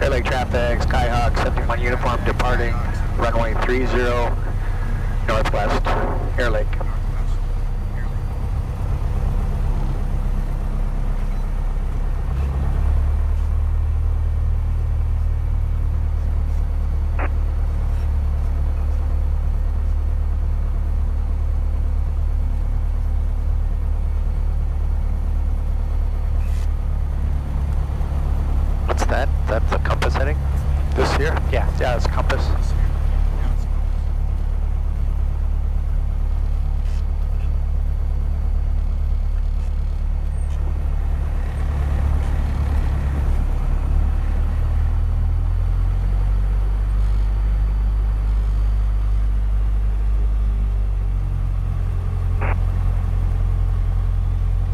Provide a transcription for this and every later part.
Clear Lake traffic, Skyhawk 71 uniform departing runway 30 northwest, Air Lake. What's that? That's the compass heading? This here? Yeah, it's compass.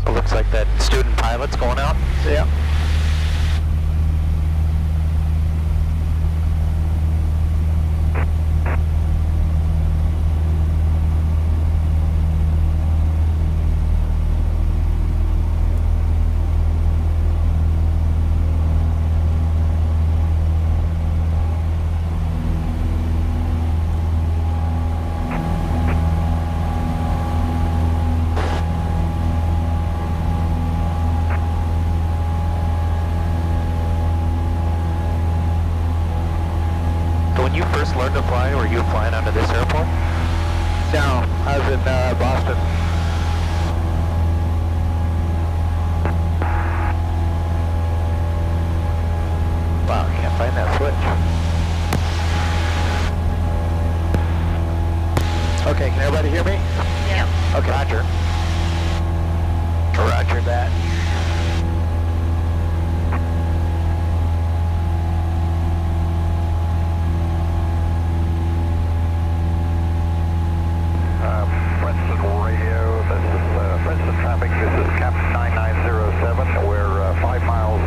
So it looks like that student pilot's going out. Yeah. When you first learned to fly, were you flying out of this airport? No, I was in Boston. Wow, I can't find that switch. Okay, can everybody hear me? Yep. Okay. Roger. Roger that. Princeton radio, this is Princeton traffic, this is Captain 9907, we're 5 miles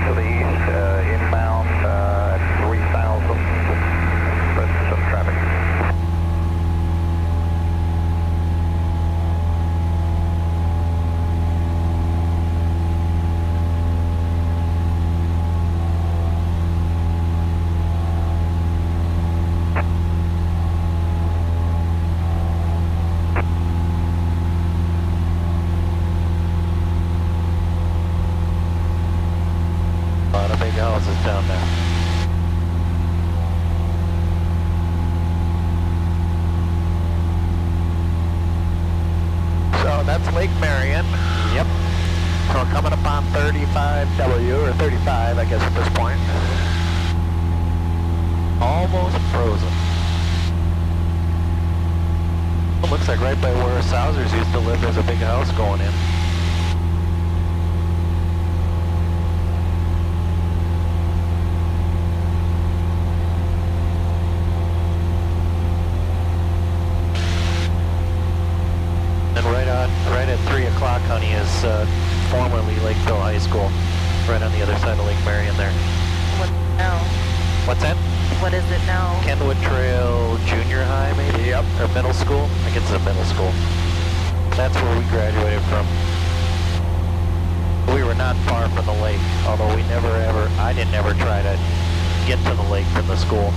to the east, inbound at 3000, Princeton traffic. A lot of big houses down there. So that's Lake Marion. Yep. So coming up on 35W, or 35 I guess at this point. Almost frozen. It looks like right by where Sousers used to live there's a big house going in. Right at 3 o'clock, honey, is formerly Lakeville High School, right on the other side of Lake Marion there. What now? What's that? What is it now? Kenwood Trail Junior High, maybe? Yep. Or middle school? I think it's a middle school. That's where we graduated from. We were not far from the lake, although I didn't ever try to get to the lake from the school.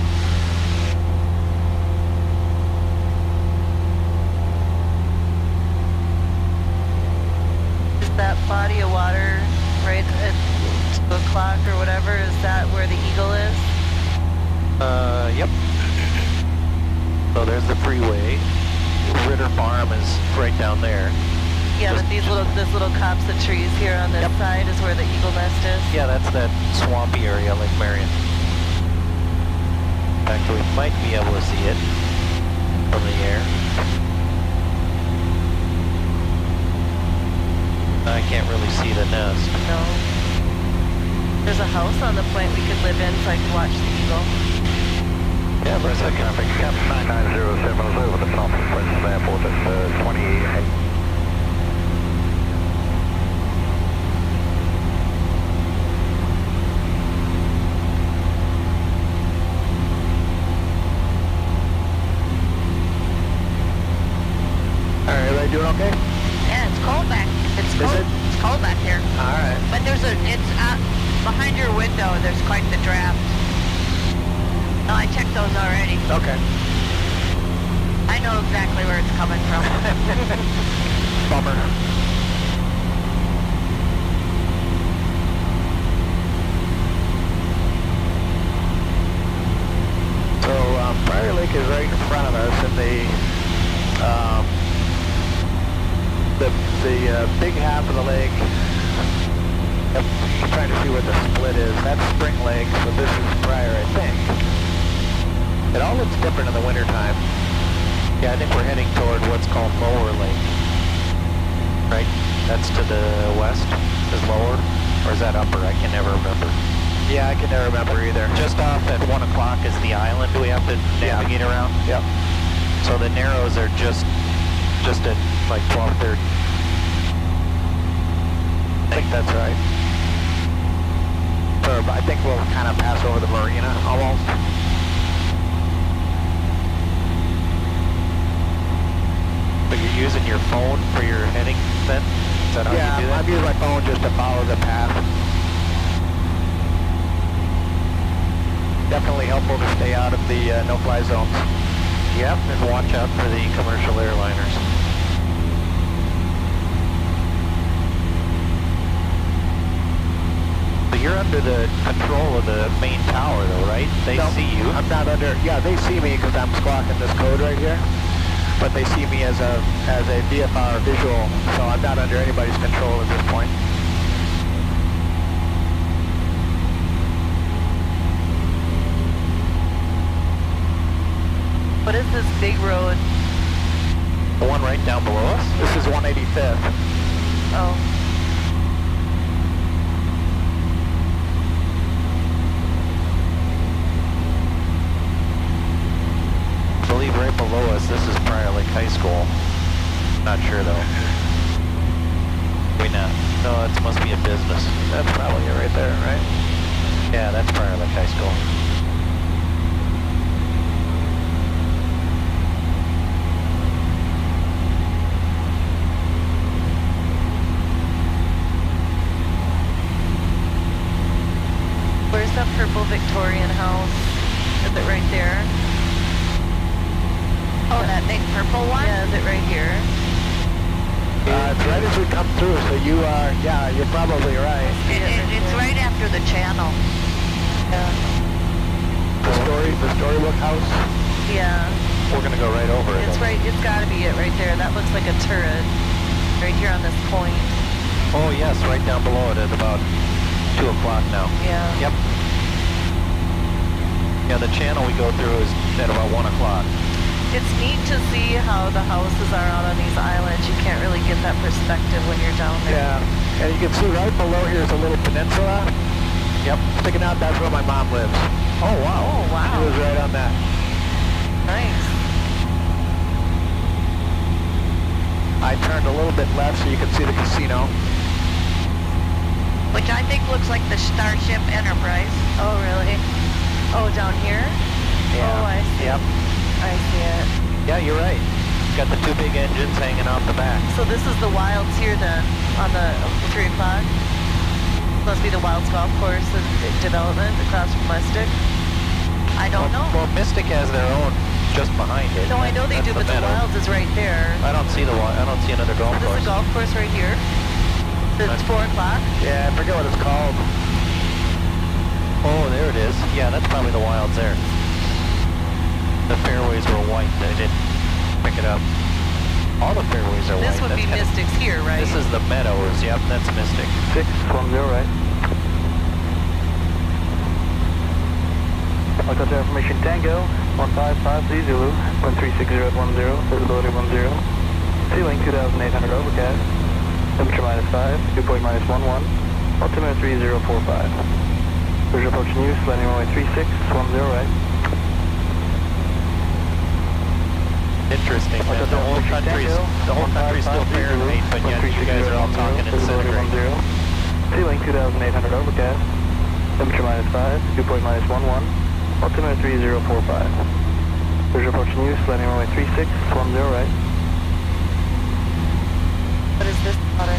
That body of water right at 2 o'clock or whatever, is that where the Eagle is? Yep. So there's the freeway. Ritter Farm is right down there. Yeah, but this little copse of trees here on this side is where the Eagle nest is? Yeah, that's that swampy area, Lake Marion. In fact, we might be able to see it from the air. I can't really see the nest. No. There's a house on the point we could live in so I could watch the Eagle. Yeah, there's a Traffic, Captain 9907 is over the top of Princeton Airport at 28. Alright, everybody doing okay? Yeah, it's cold back. It's cold. It's cold back here. Alright. But it's behind your window. There's quite the draft. No, I checked those already. Okay. I know exactly where it's coming from. Bummer. So Prior Lake is right in front of us, and the big half of the lake. I'm trying to see what the split is. That's Spring Lake, so this is Prior, I think. It all looks different in the wintertime. Yeah, I think we're heading toward what's called Lower Lake. Right? That's to the west is Lower? Or is that Upper? I can never remember. Yeah, I can never remember either. Just off at 1 o'clock is the island we have to navigate around. Yep. So the Narrows are just at like 12:30. I think that's right. So I think we'll kind of pass over the marina, almost. But you're using your phone for your heading then? Is that how you do that? I'm using my phone just to follow the path. Definitely helpful to stay out of the no-fly zones. Yep, and watch out for the commercial airliners. But you're under the control of the main tower though, right? They see you. I'm not under, yeah, they see me because I'm squawking this code right here. But they see me as a VFR visual, so I'm not under anybody's control at this point. What is this big road? The one right down below us? This is 185th. Oh. I believe right below us, this is Prior Lake High School. Not sure though. Wait now. No, it must be a business. That's probably it right there, right? Yeah, that's Prior Lake High School. Where's that purple Victorian house? Is it right there? Oh, that big purple one? Yeah, is it right here? It's right as we come through, so you are, yeah, you're probably right. It's right after the channel. Yeah. The storybook house. Yeah. We're gonna go right over it. It's right, it's gotta be it right there. That looks like a turret. Right here on this point. Oh yes, right down below it at about 2 o'clock now. Yeah. Yep. Yeah, the channel we go through is at about 1 o'clock. It's neat to see how the houses are out on these islands. You can't really get that perspective when you're down there. Yeah, and you can see right below here is a little peninsula. Yep. Sticking out, that's where my mom lives. Oh wow. Oh, wow. She was right on that. Nice. I turned a little bit left so you can see the casino. Which I think looks like the Starship Enterprise. Oh, really? Oh, down here? Yeah. Oh, I see. Yep. I see it. Yeah, you're right. Got the 2 big engines hanging off the back. So this is the Wilds here then, on the 3 o'clock? Must be the Wilds Golf Course development across from Mystic. I don't know. Well, Mystic has their own just behind it. No, I know they That's do, but the Meadow. Wilds is right there. I don't see another golf This course. is a golf course right here. It's 4 o'clock. Yeah, I forget what it's called. Oh, there it is. Yeah, that's probably the Wilds there. The fairways were white. I didn't pick it up. All the fairways are white. This would be That's Mystics here, right? This is the Meadows. Yep, that's Mystic. 610, right? Welcome to information Tango, 1553 Zulu, 1360 at 10, visibility 10. Ceiling 2,800 overcast, temperature -5, dew point -11, altimeter 3045. Visual approaching you, landing runway 3610, right? Interesting. Man. The whole country's still Fahrenheit, but yet you guys are all talking in centigrade. Ceiling 2,800 overcast, temperature -5, dew point -11, altimeter 3045. Visual approaching you, landing runway 3610, right? What is this water?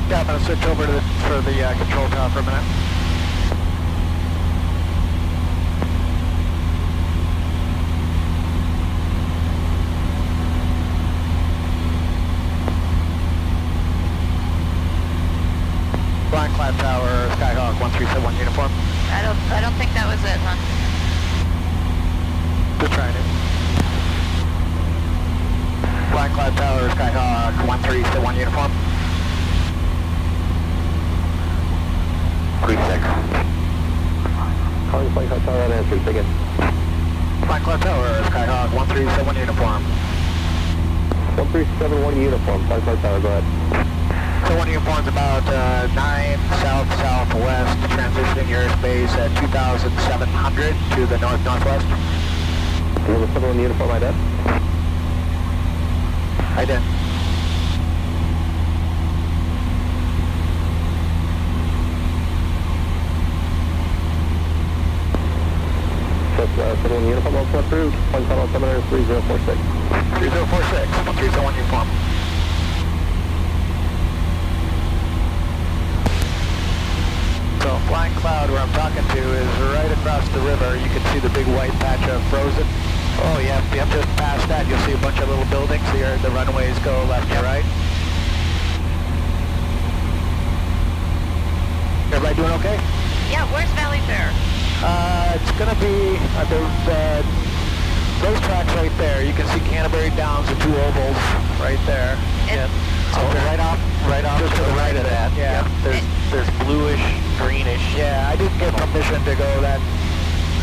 Yeah, I'm going to switch over to control tower for a minute. 1371 uniform. I don't think that was it, huh? Just trying it. Flying Cloud Tower, Skyhawk 1371 uniform. 36. Calling Flying Cloud Tower on answer, again. Flying Cloud Tower, Skyhawk 1371 uniform. 1371 uniform, Flying Cloud Tower, go ahead. So one uniform's about 9 south-southwest, transitioning your airspace at 2,700 to the north-northwest. Number 71 uniform, ident. Ident. Cessna 71 uniform, also approved. Flying Cloud altimeter 3046. 3046, 1371 uniform. So Flying Cloud, where I'm talking to, is right across the river. You can see the big white patch of frozen. Oh yeah, just past that you'll see a bunch of little buildings here. The runways go left to right. Everybody doing okay? Yeah, where's Valley Fair? It's going to be those tracks right there. You can see Canterbury Downs, the two ovals right there. So right off just to the right of that. Yeah. There's bluish, greenish. Yeah, I didn't get permission to go that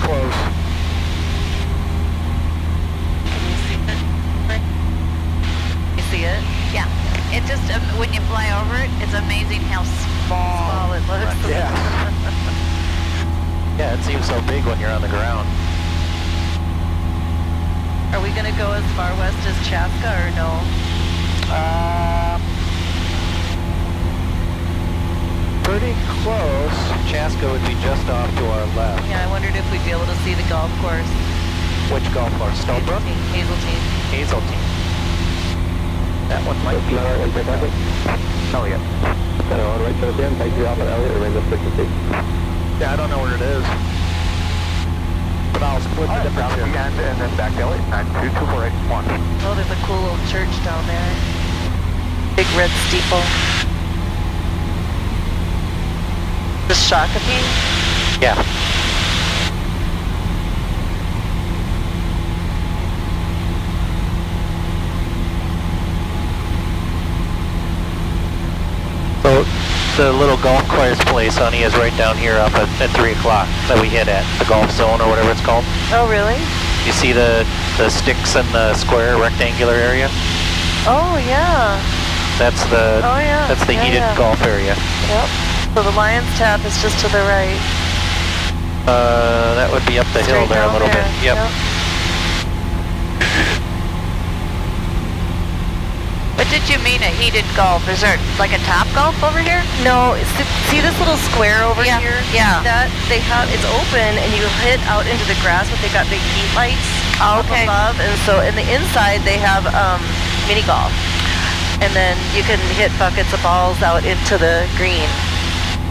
close. You see it? Yeah. It just, when you fly over it, it's amazing how small it looks. Yeah. Yeah, it seems so big when you're on the ground. Are we going to go as far west as Chaska or no? Pretty close. Chaska would be just off to our left. Yeah, I wondered if we'd be able to see the golf course. Which golf course? Stonebrook? Hazeltine. Hazeltine. That one might be. Oh yeah. On right to the end, take you off at Elliott, remain the frequency. Yeah, I don't know where it is. But I'll split the difference here. And then back to Elliott, 92248. Oh, there's a cool little church down there. Big red steeple. The Shakopee? Yeah. So the little golf course place, honey, is right down here up at 3 o'clock that we hit at, the golf zone or whatever it's called. Oh, really? You see the sticks in the square rectangular area? Oh, yeah. That's the heated golf area. Yep. So the Lion's Tap is just to the right. That would be up the hill there a little bit. Yep. What did you mean a heated golf? Is there like a Top Golf over here? No, see this little square over Yeah, here? yeah. That they have, it's open and you hit out into the grass, but they got big heat lights up Okay. above, and so in the inside they have mini golf, and then you can hit buckets of balls out into the green.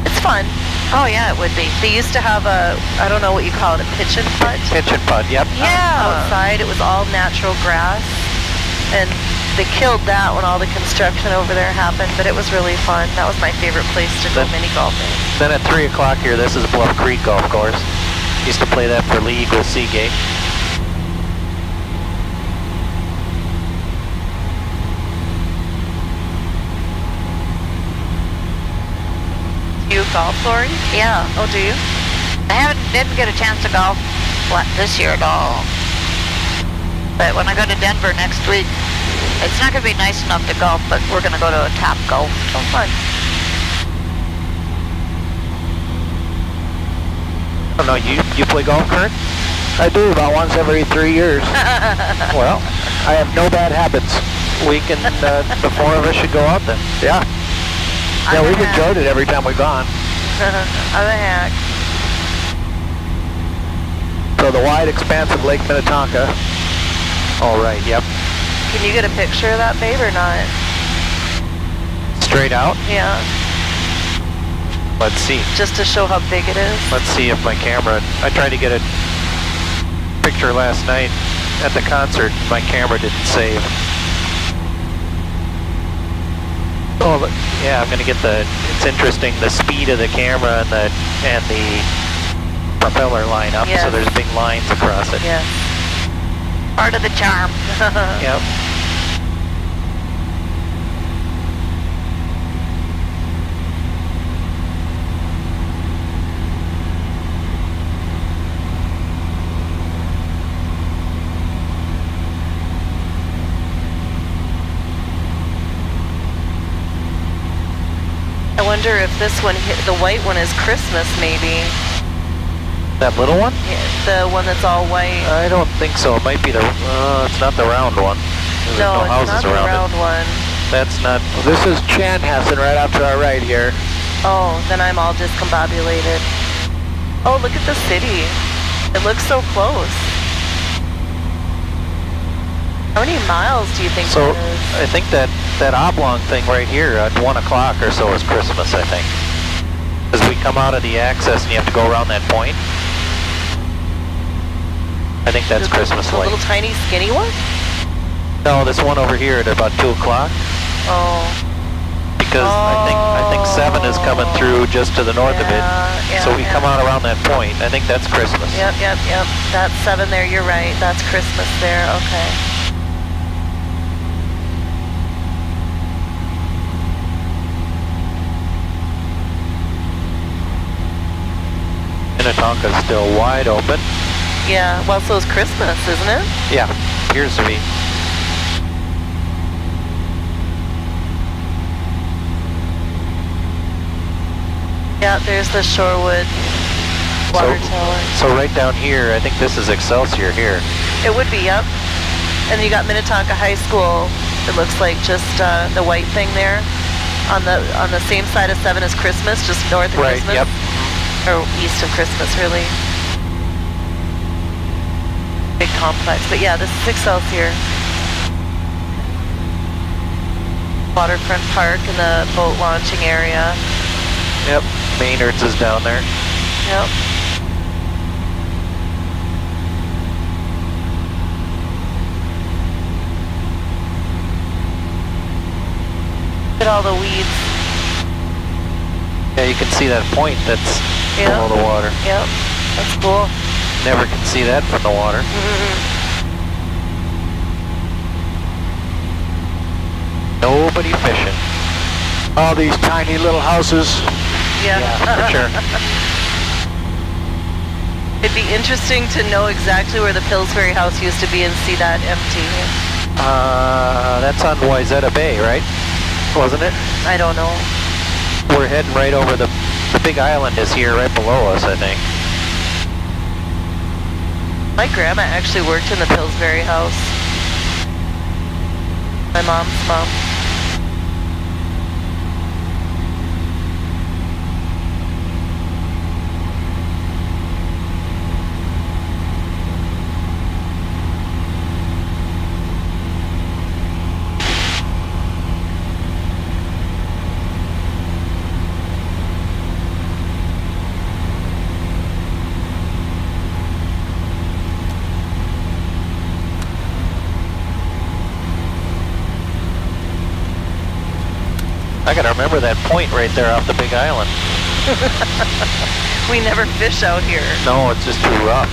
It's fun. Oh yeah, it would be. They used to have I don't know what you call it, a pitch and putt. Pitch and putt, yep. Yeah. Outside, it was all natural grass, and they killed that when all the construction over there happened, but it was really fun. That was my favorite place to go mini golfing. Then at 3 o'clock here, this is Bluff Creek Golf Course. Used to play that for league with Seagate. You golf, Lori? Yeah. Oh, do you? Didn't get a chance to golf this year at all. But when I go to Denver next week, it's not going to be nice enough to golf, but we're going to go to a Top Golf. Oh, fun. Oh no, you play golf, Curt? I do about once every 3 years. Well, I have no bad habits. we can, the four of us should go out then. Yeah. Yeah, we've enjoyed it every time we've gone. I'm a hack. So the wide expanse of Lake Minnetonka. All right, yep. Can you get a picture of that, babe, or not? Straight out? Yeah. Let's see. Just to show how big it is. Let's see if my camera, I tried to get a picture last night at the concert. My camera didn't save. Oh, but, yeah, I'm gonna get it's interesting, the speed of the camera and the propeller line up, Yes. so there's big lines across it. Yes. Part of the charm. Yep. I wonder if this one, the white one is Christmas maybe. That little one? Yeah, the one that's all white. I don't think so. It might be it's not the round one. There's No, no it's houses not the around round it. one. That's not. This is Chanhassen right after our right here. Oh, then I'm all discombobulated. Oh, look at the city. It looks so close. How many miles do you think So that is? I think that oblong thing right here at 1 o'clock or so is Christmas, I think. As we come out of the access and you have to go around that point. I think that's Christmas The light. little tiny skinny one? No, this one over here at about 2 o'clock. Oh. Because I think 7 is coming through just to the north of it. Yeah, So we come out around that point. I think that's Christmas. Yep. That's 7 there, you're right. That's Christmas there, okay. Minnetonka's still wide open. Yeah, well, so is Christmas, isn't it? Yeah, appears to be. Yeah, there's the Shorewood water tower. So right down here, I think this is Excelsior here. It would be, yep. And you got Minnetonka High School. It looks like just the white thing there. On the same side of 7 as Christmas, just north of Right, Christmas. yep. Or east of Christmas, really. Big complex. But yeah, this is Excelsior. Waterfront Park and the boat launching area. Yep, Maynard's is down there. Yep. Look at all the weeds. Yeah, you can see that point that's below the water. Yep, that's cool. Never can see that from the water. Nobody fishing. All these tiny little houses. Yeah, for sure. It'd be interesting to know exactly where the Pillsbury house used to be and see that empty. That's on Wayzata Bay, right? Wasn't it? I don't know. We're heading right over the big island is here right below us, I think. My grandma actually worked in the Pillsbury house. My mom's mom. I gotta remember that point right there off the big island. We never fish out here. No, it's just too rough.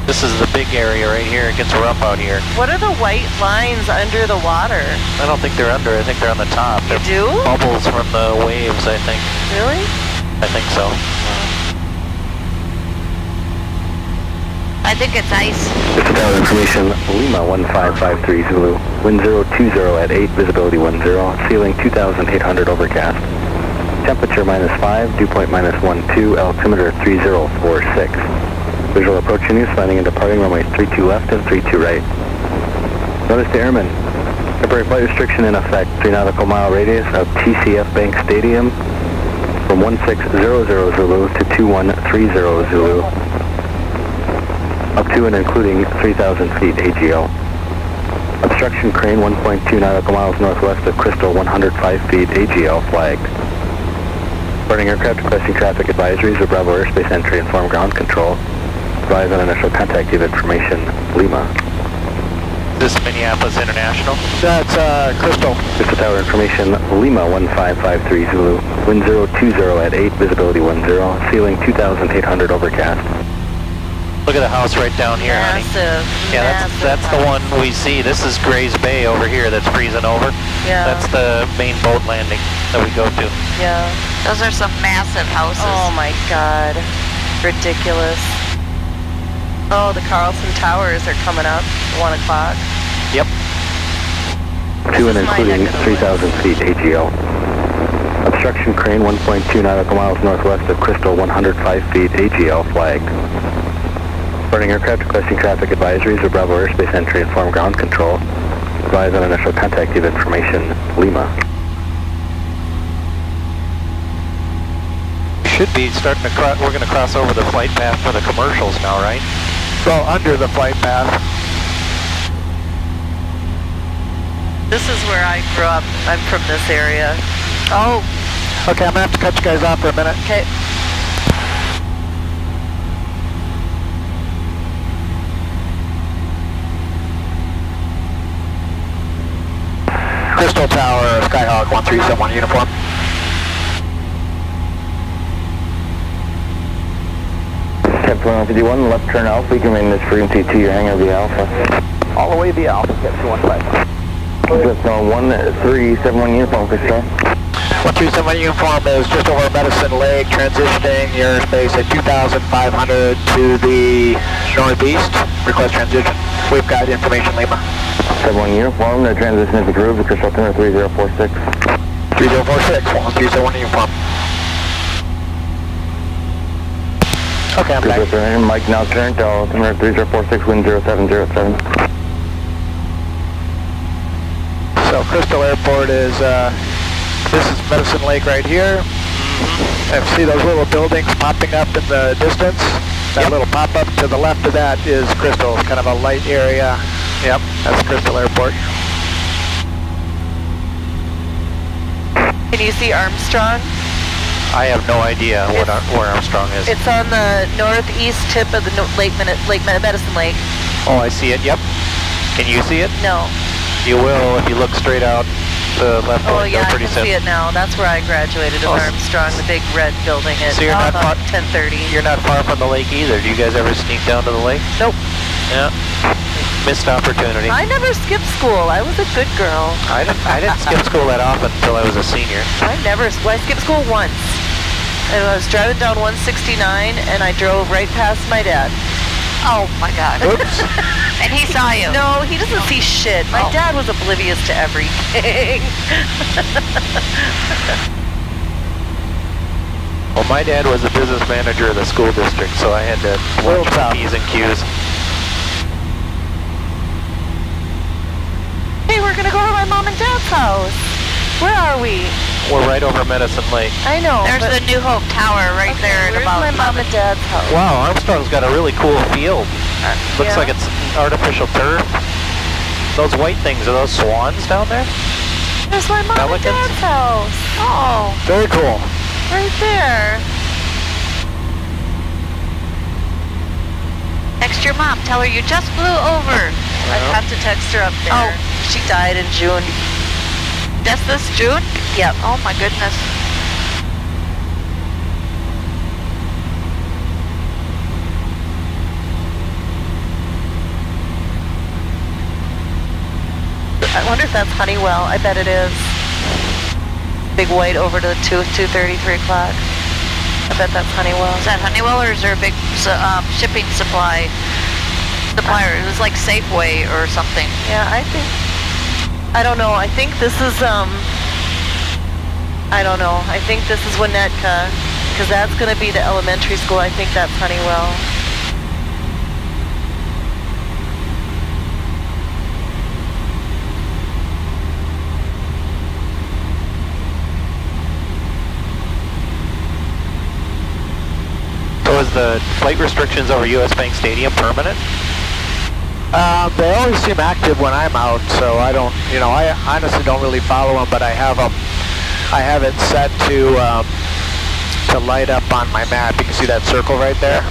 This is the big area right here. It gets rough out here. What are the white lines under the water? I don't think they're under. I think they're on the top. You They're do? bubbles from the waves, I think. Really? I think so. I think it's ice. This is our information, Lima 1553 Zulu, wind 020 at 8, visibility 10, ceiling 2800 overcast. Temperature -5, dew point -12, altimeter 3046. Visual approaching you, landing and departing runways 32 left and 32 right. Notice to airmen, temporary flight restriction in effect, 3 nautical mile radius of TCF Bank Stadium from 1600 Zulu to 2130 Zulu. Up to and including 3,000 feet AGL. Obstruction crane 1.2 nautical miles northwest of Crystal, 105 feet AGL flagged. Boarding aircraft requesting traffic advisories or Bravo airspace entry, inform ground control. Advise on initial contact, give information, Lima. This Minneapolis International. That's Crystal. Crystal Tower information, Lima 1553 Zulu, wind 020 at 8, visibility 10, ceiling 2,800 overcast. Look at the house right down here, honey. Massive. Yeah, that's the one we see. This is Gray's Bay over here that's freezing over. Yeah. That's the main boat landing that we go to. Yeah. Those are some massive houses. Oh my God. Ridiculous. Oh, the Carlson Towers are coming up. 1 o'clock. Yep. To and is my including neck of the 3,000 feet AGL. Obstruction crane 1.2 nautical miles northwest of Crystal, 105 feet AGL flagged. Boarding aircraft requesting traffic advisories or Bravo airspace entry, inform ground control. Advise on initial contact give information, Lima. Should be starting to cross. We're going to cross over the flight path for the commercials now, right? Well, under the flight path. This is where I grew up. I'm from this area. Oh, Okay, I'm gonna have to cut you guys off for a minute. okay. Crystal Tower, Skyhawk 1371 uniform. Captain 151, left turn alpha, you can remain this frequency to your hangar via alpha. All the way via Alpha, Captain 155. Captain 1371 uniform, Crystal. 137 uniform is just over Medicine Lake, transitioning your space at 2,500 to the northeast. Request transition. We've got information, Lima. 71 uniform, the transition is approved, the Crystal Tower 3046. 3046, 137 uniform. Okay, I'm back. Mike now turn to altimeter 3046, wind 0707. So Crystal Airport is, this is Medicine Lake right here. I see those little buildings popping up in the distance. That little pop-up to the left of that is Crystal, kind of a light area. Yep, that's Crystal Airport. Can you see Armstrong? I have no idea where Armstrong is. It's on the northeast tip of the Medicine Lake. Oh, I see it. Yep. Can you see it? No. You will if you look straight out the left Oh window yeah, I pretty can soon. see it now. That's where I graduated at Oh, Armstrong, the big red building at So you're not far- 10:30. You're not far from the lake either. Do you guys ever sneak down to the lake? Nope. Yeah. Missed opportunity. I never skipped school. I was a good girl. I didn't skip school that often until I was a senior. I skipped school once. And I was driving down 169 and I drove right past my dad. Oh my God. Oops. And he saw you. No, he doesn't see shit. My Oh. dad was oblivious to everything. Well, my dad was the business manager of the school district, so I had to watch my P's and Q's. Hey, we're gonna go to my mom and dad's house. Where are we? We're right over Medicine Lake. I know. There's but- the New Hope Tower right Okay, there at where's about my mom 11. and dad's house? Wow, Armstrong's got a really cool field. Looks Yeah. like it's artificial turf. Those white things, are those swans down there? There's my mom Pelicans? and dad's house. Oh, Very cool. Right there. text your mom. Tell her you just flew over. I'd have to text her up there. Oh. She died in June. Just this June? Yep. Oh my goodness. I wonder if that's Honeywell. I bet it is. Big white over to the 2:30, 3 o'clock. I bet that's Honeywell. Is that Honeywell or is there a big shipping supplier? It was like Safeway or something. Yeah, I don't know. I think this is, I don't know. I think this is Winnetka, because that's going to be the elementary school. I think that's Honeywell. So is the flight restrictions over U.S. Bank Stadium permanent? They always seem active when I'm out, so I don't, I honestly don't really follow them, but I have it set to light up on my map. You can see that circle right there.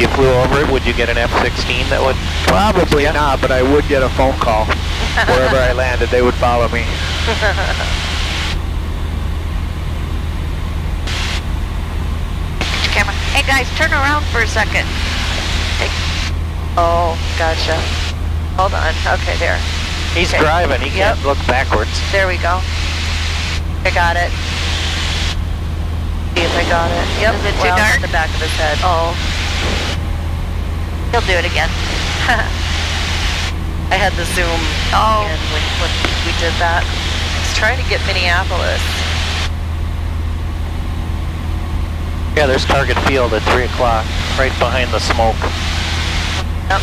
If you flew over it, would you get an F-16 that would? Probably not, but I would get a phone call. Wherever I landed, they would follow me. Camera. Hey guys, turn around for a second. Oh, gotcha. Hold on. Okay, there. He's Okay. driving, he can't look backwards. There we go. I got it. See if I got it. Yep. Is it too dark? At the back of his head. Oh. He'll do it again. I had the zoom in when we did that. I was trying to get Minneapolis. Yeah, there's Target Field at 3 o'clock, right behind the smoke. Yep.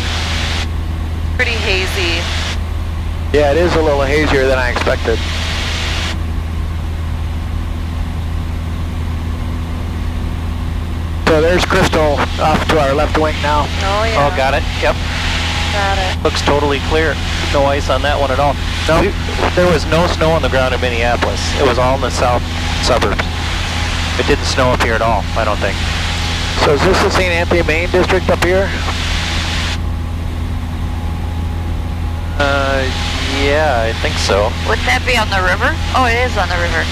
Pretty hazy. Yeah, it is a little hazier than I expected. So there's Crystal off to our left wing now. Oh yeah. Oh, got it, yep. Got it. Looks totally clear. No ice on that one at all. No, there was no snow on the ground in Minneapolis. It was all in the south suburbs. It didn't snow up here at all, I don't think. So is this the St. Anthony Main District up here? Yeah, I think so. Would that be on the river? Oh, it is on the river.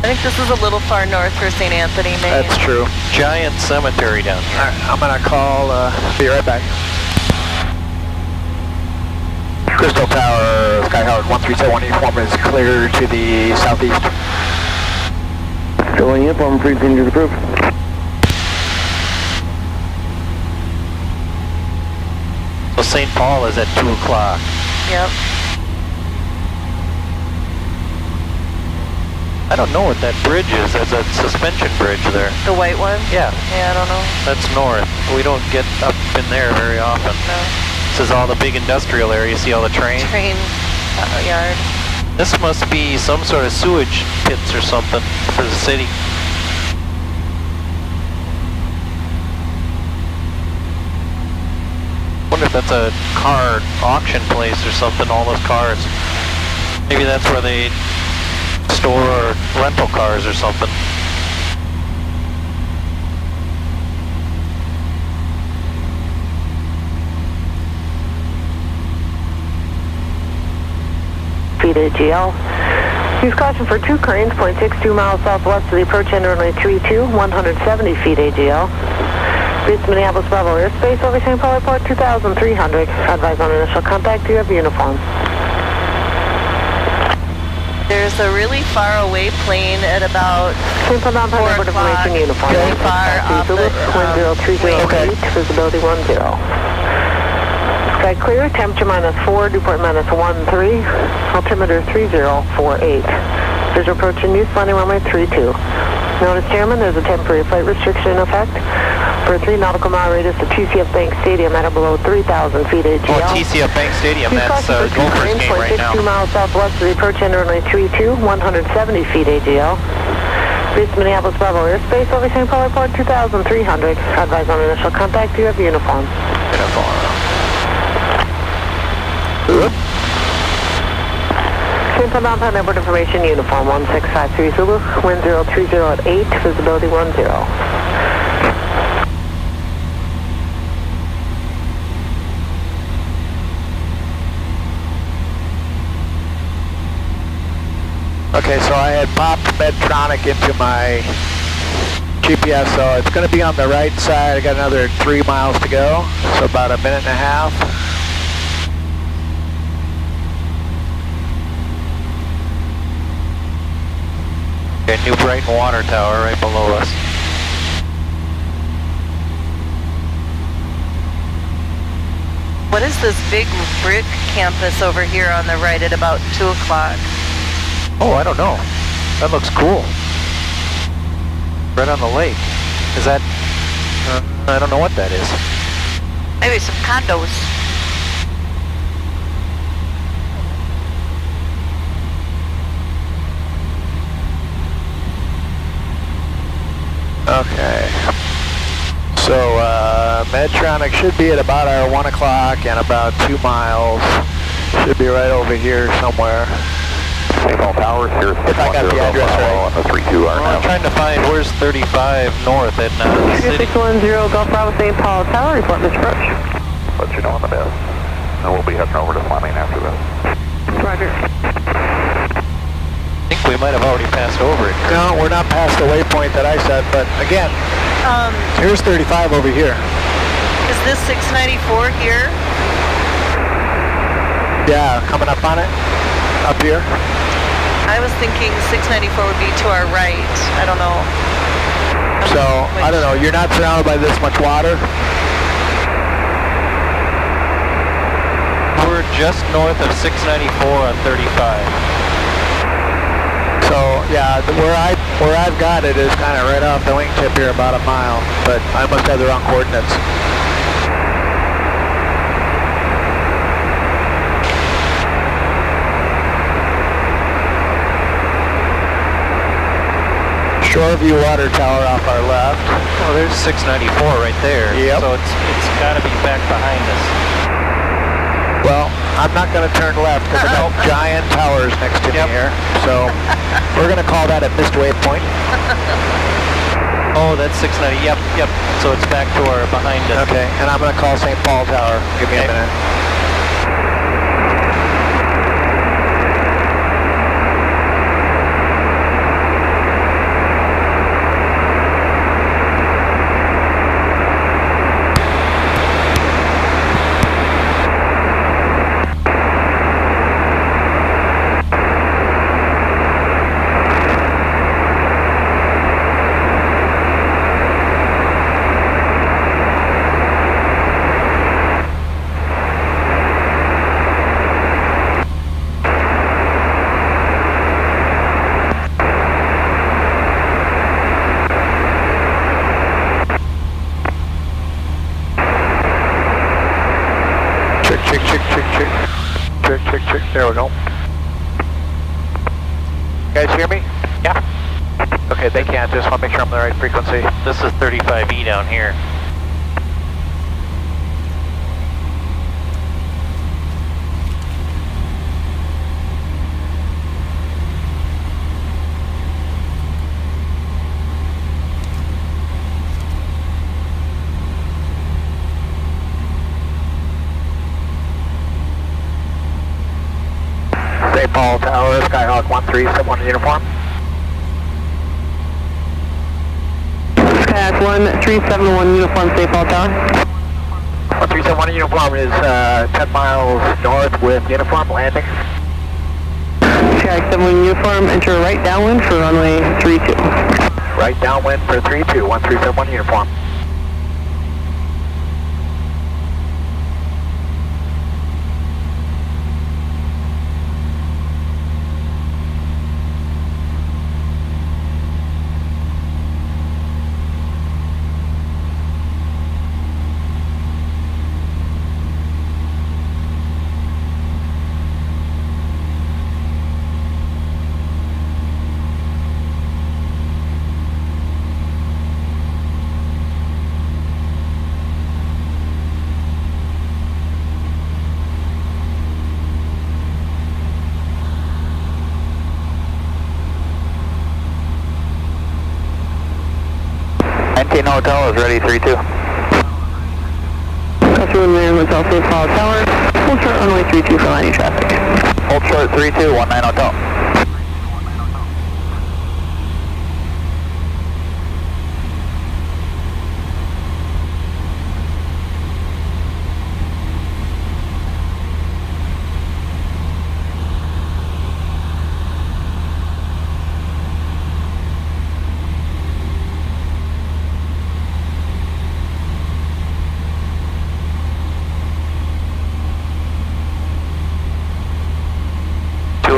I think this is a little far north for St. Anthony, Maine. That's true. Giant cemetery down here. All right, I'm gonna call, be right back. Crystal Tower, Sky Howard 137 uniform is clear to the southeast. Showing uniform, 3 is approved. So St. Paul is at 2 o'clock. Yep. I don't know what that bridge is. There's a suspension bridge there. The white one? Yeah, Yeah, I don't know. that's north. We don't get up in there very often. No. This is all the big industrial area. You see all the trains? Train yard. This must be some sort of sewage pits or something for the city. Wonder if that's a car auction place or something, all those cars. Maybe that's where they store rental cars or something. Feet AGL. Use caution for 2 cranes, 0.62 miles southwest of the approach end runway 32, 170 feet AGL. Reach Minneapolis Bravo airspace over St. Paul Airport 2300. Advise on initial contact, do you have uniform? There's a really far away plane at about St. Paul Mountain 4 Airport o'clock. information uniform. Really far off the 10308, visibility 10. Sky clear, temperature -4, dew point -13, altimeter 3048. Visual approach in use, landing runway 32. Notice, Chairman, there's a temporary flight restriction in effect for a 3 nautical mile radius of TCF Bank Stadium at or below 3,000 feet AGL. Oh, TCF Bank Stadium, Use that's caution for 2 Gophers cranes, game right now. 0.62 miles southwest of the approach end runway 32, 170 feet AGL. Reach Minneapolis Bravo airspace over St. Paul Airport 2300. Advise on initial contact, do you have uniform? St. Paul Mountain Airport information uniform 1653 Zulu, wind 030 at 8, visibility 10. Okay, so I had popped Medtronic into my GPS, so it's going to be on the right side. I got another 3 miles to go, so about a minute and a half. Okay, New Brighton Water Tower right below us. What is this big brick campus over here on the right at about 2 o'clock? Oh, I don't know. That looks cool. Right on the lake. Is that... I don't know what that is. Maybe some condos. Okay. So, Medtronic should be at about our 1 o'clock and about 2 miles. Should be right over here somewhere. St. Paul Towers, here's If I got the address right. on the 32 Well, I'm trying to find where's 35 north at the city. 610 Golf Bravo St. Paul Tower, report Mr. Roach. Let you know on the best. And we'll be heading over to Fleming after this. Roger. I think we might have already passed over it. No, we're not past the waypoint that I set, but again, here's 35 over here. Is this 694 here? Yeah, coming up on it, up here. I was thinking 694 would be to our right. I don't know. So, I don't know, you're not surrounded by this much water. We're just north of 694 on 35. So, yeah, where I've got it is kind of right off the wingtip here, about a mile, but I must have the wrong coordinates. Shoreview Water Tower off our left. Oh, there's 694 right there. Yep. So it's got to be back behind us. Well, I'm not going to turn left because I got giant towers next to me here. So we're going to call that a missed waypoint. Oh, that's 690. Yep. So it's back to our behind us. Okay, and I'm going to call St. Paul Tower. Give me a minute. Check. There we go. You guys hear me? Yeah. Okay, they can't. Just want to make sure I'm on the right frequency. This is 35E down here. St. Paul Tower, Skyhawk 1371 in uniform. Skyhawk 1371 uniform, St. Paul Tower. 1371 in uniform is 10 miles north with uniform landing. Skyhawk 71 uniform, enter right downwind for runway 32. Right downwind for 32, 1371 uniform. Hotel is ready, 3-2. Customer in there, Hotel St. Paul Tower. Hold short runway 32 for landing traffic. Hold short 32, 19 Hotel.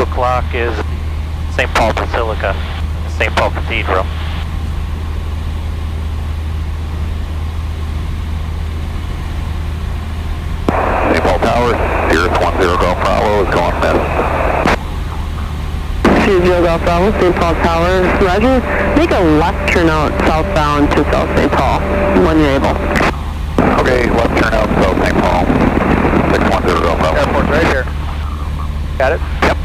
O'clock is St. Paul Basilica, St. Paul Cathedral. St. Paul Tower, Sirius 10 Golf Bravo is going miss. Sirius Golf Bravo, St. Paul Tower, Roger. Make a left turn out southbound to South St. Paul when you're able. Okay, left turn out South St. Paul. 610 Golf Bravo. Airport's right here. Got it? Yep.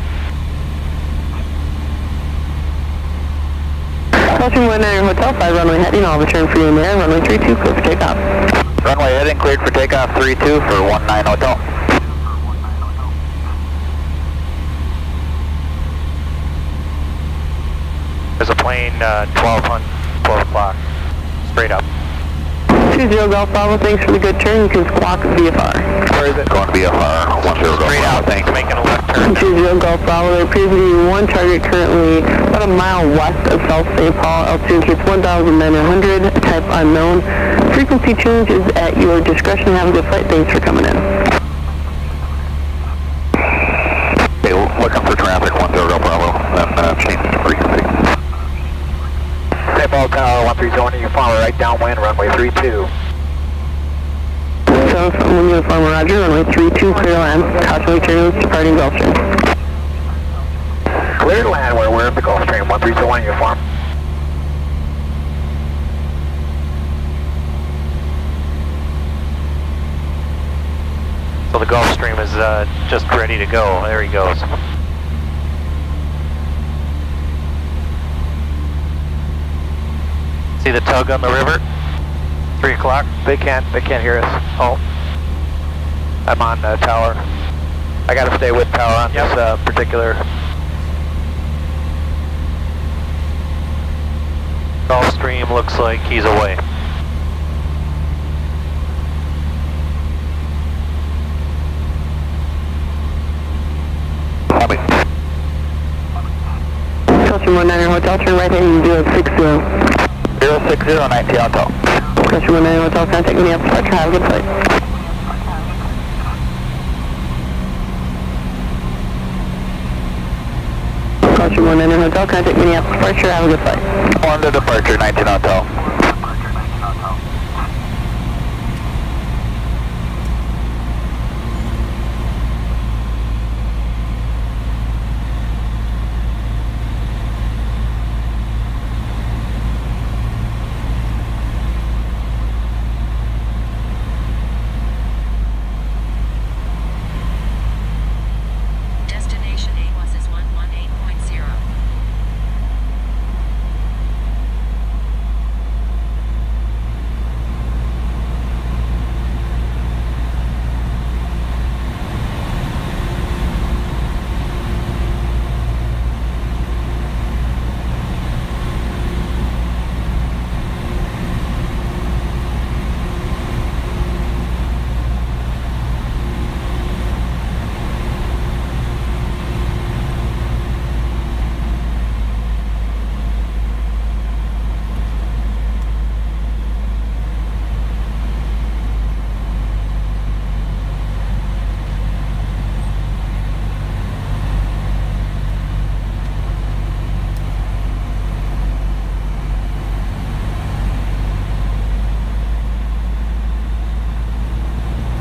Caution 19 Hotel 5, runway heading, all return free in there, runway 32, clear for takeoff. Runway heading, cleared for takeoff, 32 for 19 Hotel. There's a plane 12 o'clock, straight up. 20 Golf Bravo, thanks for the good turn. You can squawk VFR. Where is it? Going to VFR, 10 Golf Straight out, Bravo, thanks. making a left turn. 20 Golf Bravo, there appears to be one target currently about a mile west of South St. Paul. Altitude is 1,900, type unknown. Frequency change is at your discretion. Have a good flight. Thanks for coming in. Okay, looking for traffic, 10 Golf Bravo, then change the frequency. St. Paul Tower, 1320, you follow right downwind, runway 32. So, from uniform Roger, runway 32, clear land. Caution turns, departing Gulfstream. Clear to land, we're in the Gulfstream, 1321 uniform. So the Gulfstream is just ready to go. There he goes. See the tug on the river? 3 o'clock? They can't hear us. Oh. I'm on tower. I gotta stay with tower on this particular. Gulfstream looks like he's away. Copy. Caution 19 Hotel, turn right heading 060. 060, 19 Hotel. Caution 19 Hotel, contact Minneapolis Departure. Have a good flight. Caution 19 Hotel, contact Minneapolis Departure. Have a good flight. 1 to departure, 19 Hotel. Destination A is 118.0.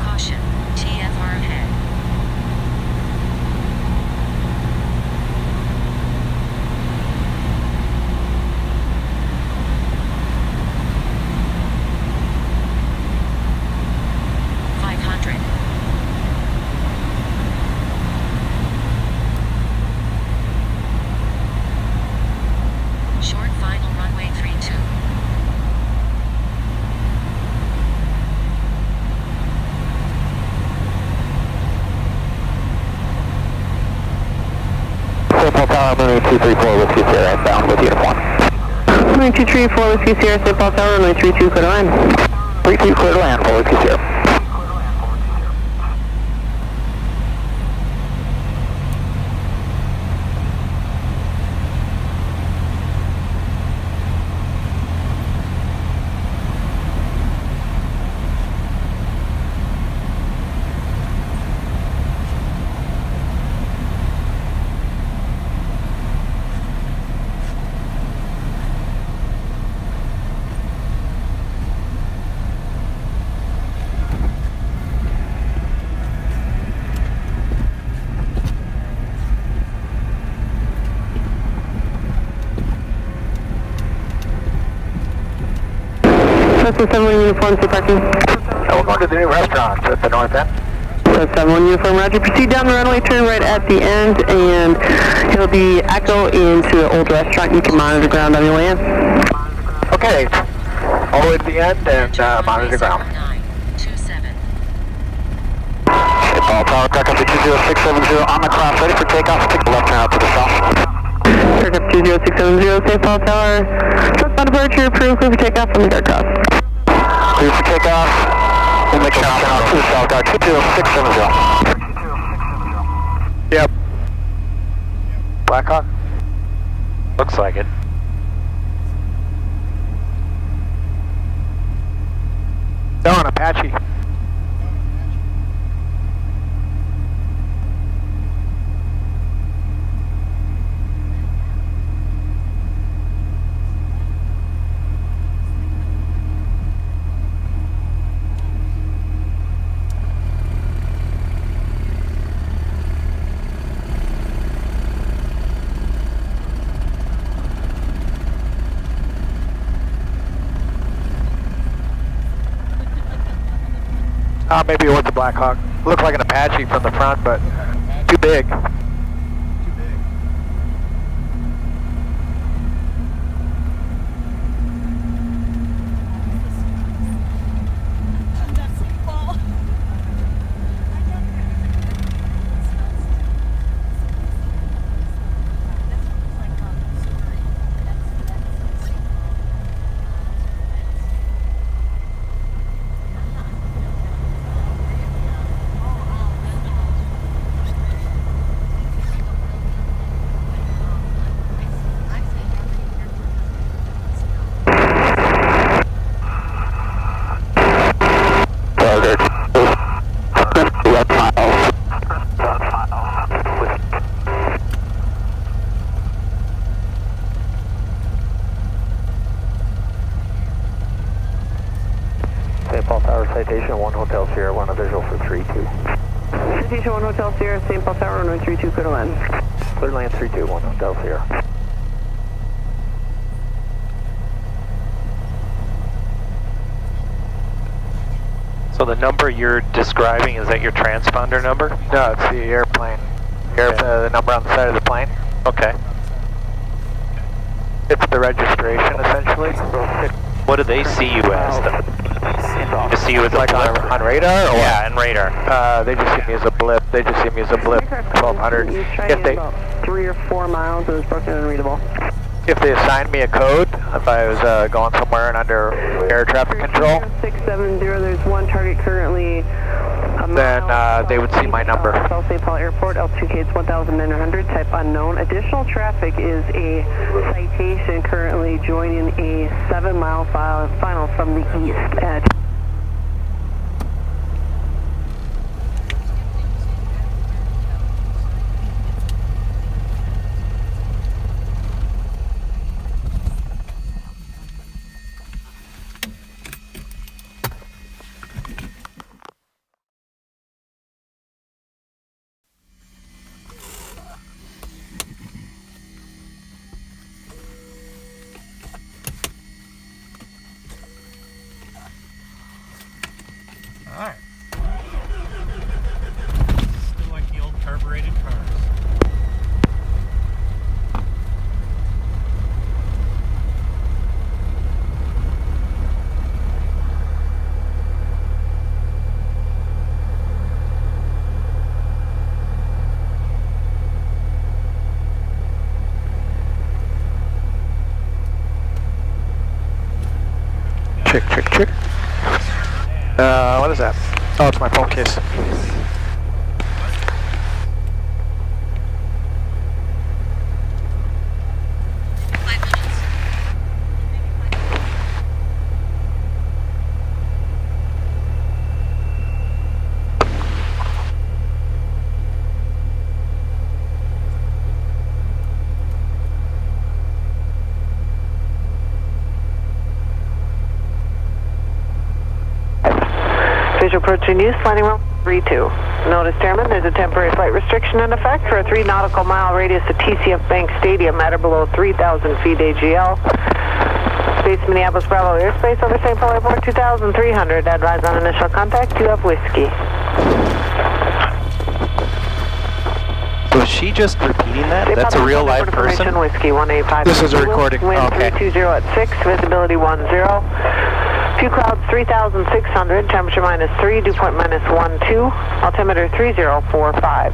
Caution, TFR ahead. Short final runway 32. St. Paul Tower, runway 234, Whiskey Sierra, bound with uniform. Runway 234, Whiskey Sierra, St. Paul Tower, runway 32, clear to land. 32, clear to land for Whiskey Sierra. Cessna 7 uniform, to parking. We're going to the new restaurant at the north end. 71 uniform, roger. Proceed down the runway, turn right at the end, and he'll be echo into the old restaurant. You can monitor ground on your way in. Okay, all the way to the end and monitor ground. 927. Hey, Paul Tower, crack up to 20670 on the cross, ready for takeoff. Take the left turn out to the south. Curt up 20670, St. Paul Tower. Southbound departure, approved, clear for takeoff from the guard cross. Clear for takeoff. We'll make a turn out to the south, guard 20670. Yep. Blackhawk? Looks like it. No, an Apache. Maybe it was a Blackhawk. Looked like an Apache from the front, but too big. St. Paul Tower, Citation 1 Hotel Sierra, 1 a visual for 32. Citation 1 Hotel Sierra, St. Paul Tower, runway 32, clear to land. Clear land 32, 1 Hotel Sierra. So the number you're describing, is that your transponder number? No, it's the airplane. The number on the side of the plane. Okay. It's the registration, essentially. What do they see you as, though? They see you as Like a blip? on radar? Or Yeah, and radar. they just see me as a blip. They just see me as a blip. 1200. If they about 3 or 4 miles, and it's broken and unreadable. if they assign me a code, if I was going somewhere and under air traffic control, 670, there's one target currently. then they would see my number. South St. Paul Airport, altitude it's 1,900, type unknown. Additional traffic is a citation currently joining a 7-mile final from the east at. Alright. Still like the old carbureted cars. Check. What is that? Oh, it's my phone case. Visual approaching use, landing room 32. Notice, Airman, there's a temporary flight restriction in effect for a 3 nautical mile radius of TCF Bank Stadium at or below 3,000 feet AGL. Space Minneapolis Bravo airspace over St. Paul Airport 2,300. Advise on initial contact, QF Whiskey. Was she just repeating that? That's a real live person? Whiskey 185. This is a recording. Wind Okay. 320 at 6, visibility 10. Few clouds 3,600, temperature -3, dew point -12, altimeter 3045.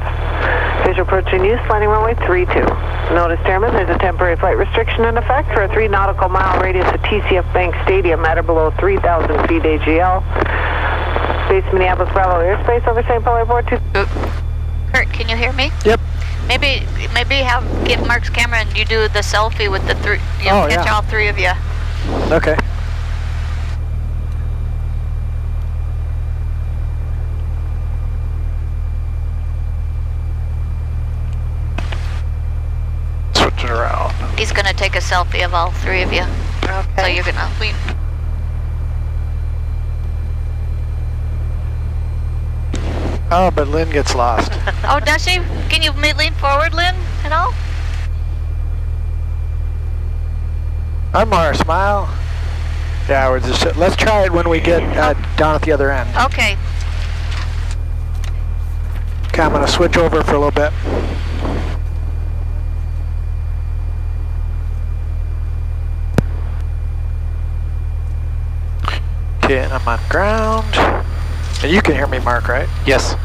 Visual approaching use, landing runway 32. Notice, Airman, there's a temporary flight restriction in effect for a 3 nautical mile radius of TCF Bank Stadium at or below 3,000 feet AGL. Base Minneapolis Bravo airspace over St. Paul Airport. Curt, can you hear me? Yep. Maybe get Mark's camera and you do the selfie with the three. Oh, catch yeah. all three of you. Okay. Switch it around. He's gonna take a selfie of all three of you. So you're gonna lean. Oh, but Lynn gets lost. Oh, does she? Can you lean forward, Lynn, at all? I'm Mara, smile. Yeah, we're just, let's try it when we get down at the other end. Okay. Okay, I'm gonna switch over for a little bit. Okay, and I'm on ground. And you can hear me, Mark, right? Yes.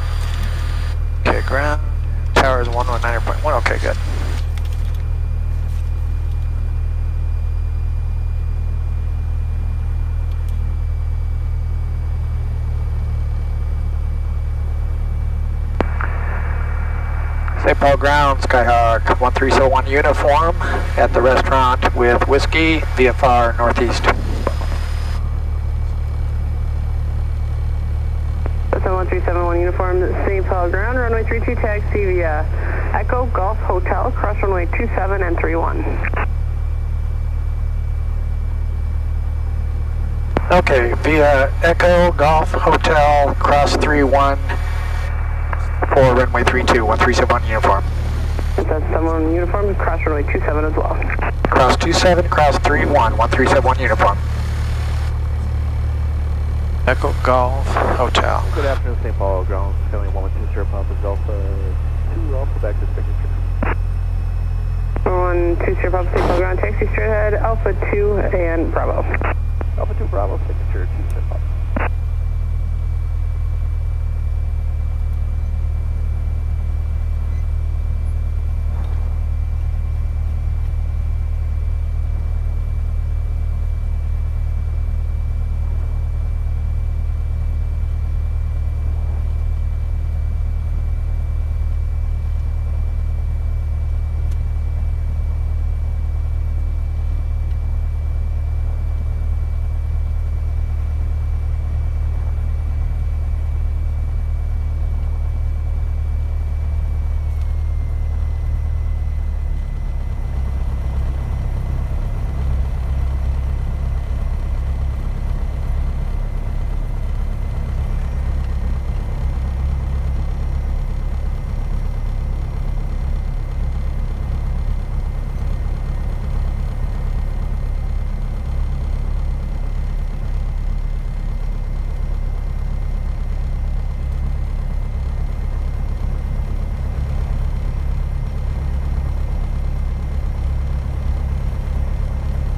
Okay, ground. Tower is 119.1. Okay, good. St. Paul ground, Skyhawk 1301 uniform at the restaurant with whiskey, VFR northeast. 1371 uniform, St. Paul ground, runway 32 taxi via Echo Golf Hotel, cross runway 27 and 31. Okay, via Echo Golf Hotel, cross 31 for runway 32, 1371 uniform. That's someone uniform, cross runway 27 as well. Cross 27, cross 31, 1371 uniform. Echo Golf Hotel. Good afternoon, St. Paul ground, coming 120 Papa Alpha 2, Alpha back to signature. 120 Papa St. Paul ground, taxi straight ahead, Alpha 2 and Bravo. Alpha 2 Bravo, signature 2 Papa.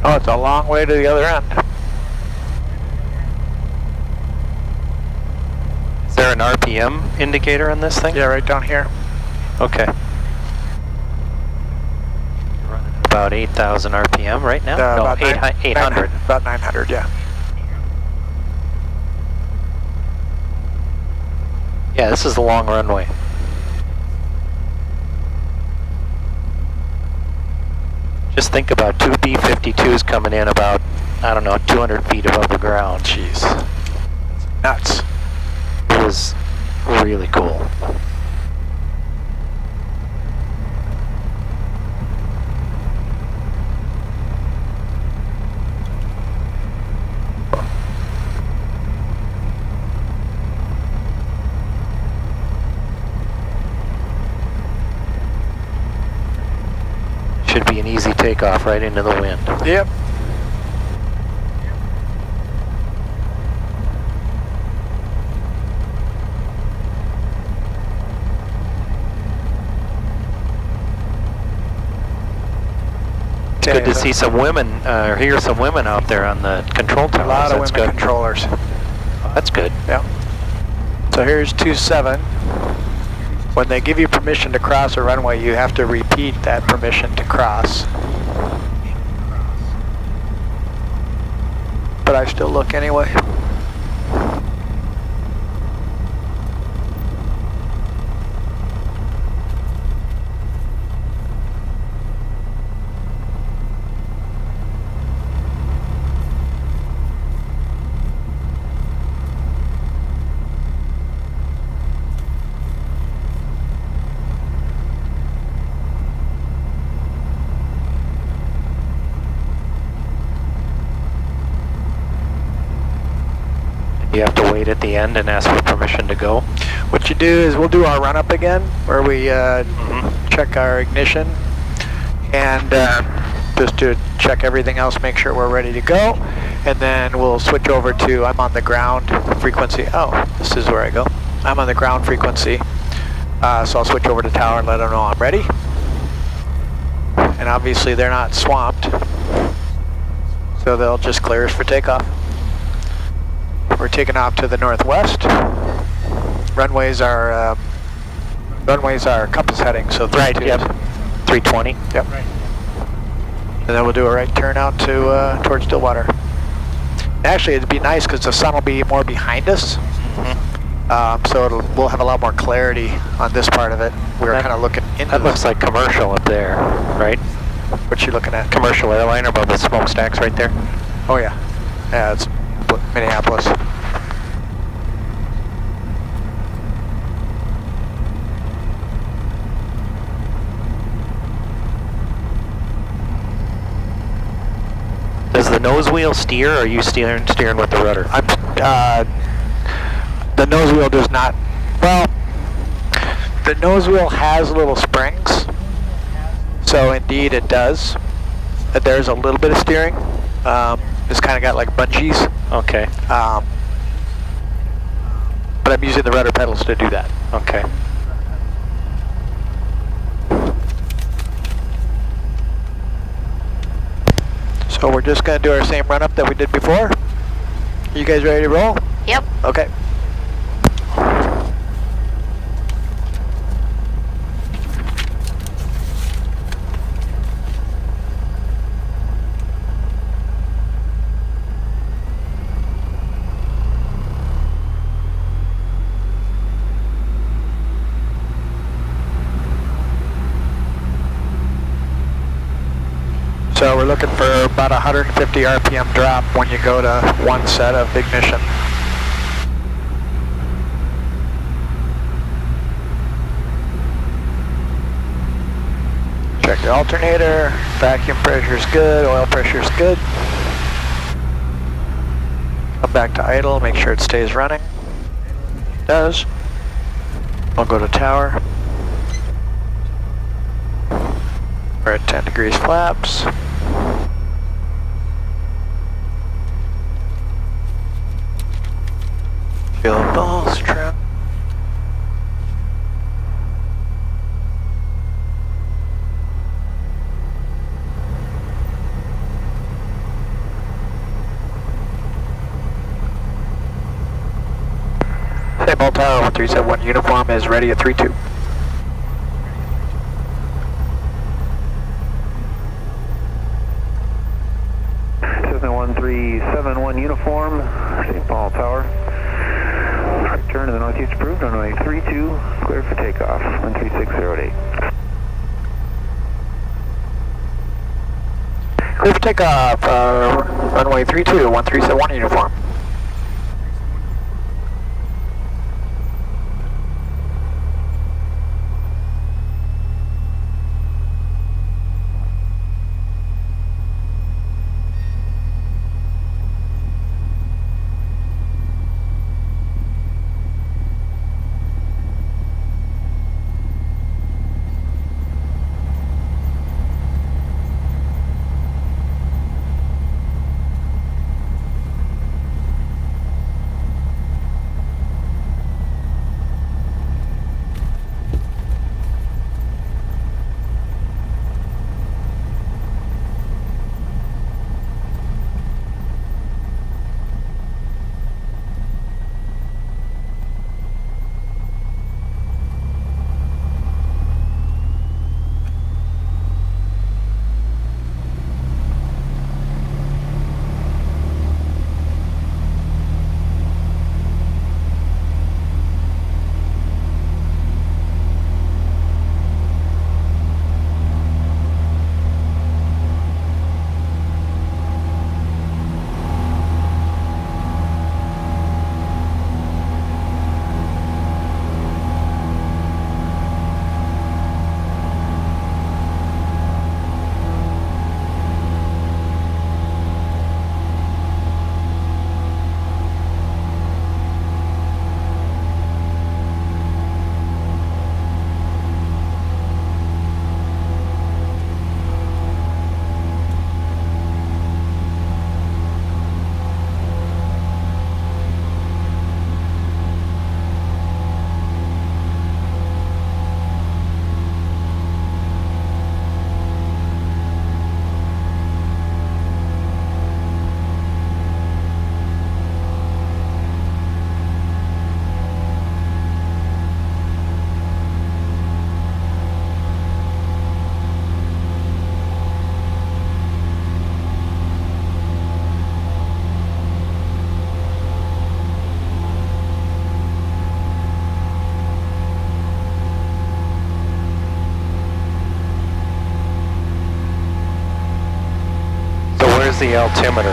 Oh, it's a long way to the other end. Is there an RPM indicator on this thing? Yeah, right down here. Okay. Running about 8,000 RPM right now? No, about 800. About 900, yeah. Yeah, this is the long runway. Just think about two B-52s coming in about, I don't know, 200 feet above the ground. Jeez. Nuts. It was really cool. Should be an easy takeoff right into the wind. Yep. Good to see some women, or hear some women out there on the control towers. A lot of That's women good. controllers. That's good. Yeah. So here's 27. When they give you permission to cross a runway, you have to repeat that permission to cross. But I still look anyway. You have to wait at the end and ask for permission to go. What you do is we'll do our run-up again, where we check our ignition and just to check everything else, make sure we're ready to go, and then we'll switch over to, I'm on the ground frequency. Oh, this is where I go. I'm on the ground frequency, so I'll switch over to tower and let them know I'm ready. And obviously they're not swamped, so they'll just clear us for takeoff. We're taking off to the northwest. Runways are compass heading, so 32. Right, yep. 320. Yep. Right. And then we'll do a right turn out to towards Stillwater. Actually, it'd be nice because the sun will be more behind us, so we'll have a lot more clarity on this part of it. We were kind of looking into. That looks like commercial up there, right? What you looking at? Commercial airliner above the smokestacks right there. Oh yeah, yeah, it's Minneapolis. Does the nose wheel steer, or are you steering with the rudder? The nose wheel does not. Well, the nose wheel has little springs, so indeed it does. There's a little bit of steering. It's kind of got like bungees. Okay. But I'm using the rudder pedals to do that. Okay. So we're just going to do our same run up that we did before. You guys ready to roll? Yep. Okay. So we're looking for about 150 RPM drop when you go to one set of ignition. Check the alternator, vacuum pressure's good, oil pressure's good. Come back to idle, make sure it stays running. It does. I'll go to tower. We're at 10 degrees flaps. Feel the balls trim. Same old tower, 1371 uniform is ready at 32. Cessna 1371 uniform, St. Paul Tower. Return to the northeast approved, runway 32, cleared for takeoff, 13608. Clear for takeoff, runway 32, 1371 uniform. Where's the altimeter?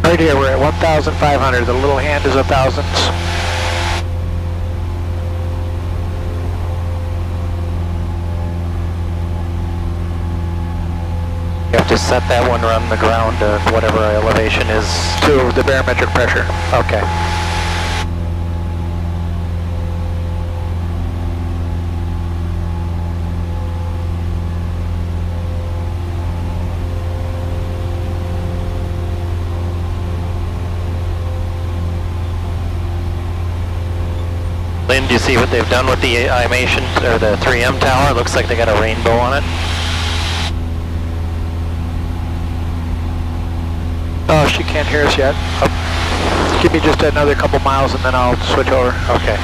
Right here, we're at 1,500. The little hand is 1,000s. You have to set that one on the ground to whatever our elevation is. To the barometric pressure. Okay. Lynn, do you see what they've done with the animation, or the 3M tower? It looks like they got a rainbow on it. Oh, she can't hear us yet. Oh. Give me just another couple miles and then I'll switch over. Okay.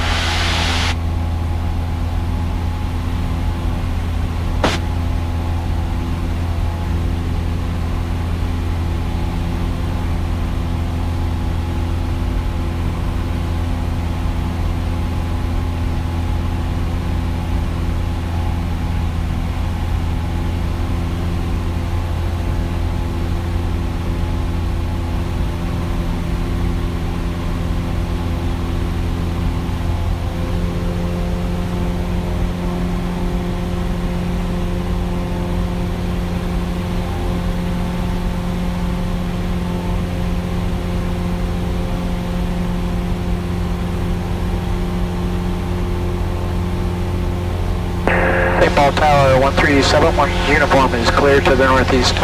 Ball Tower 1371 uniform is clear to the northeast.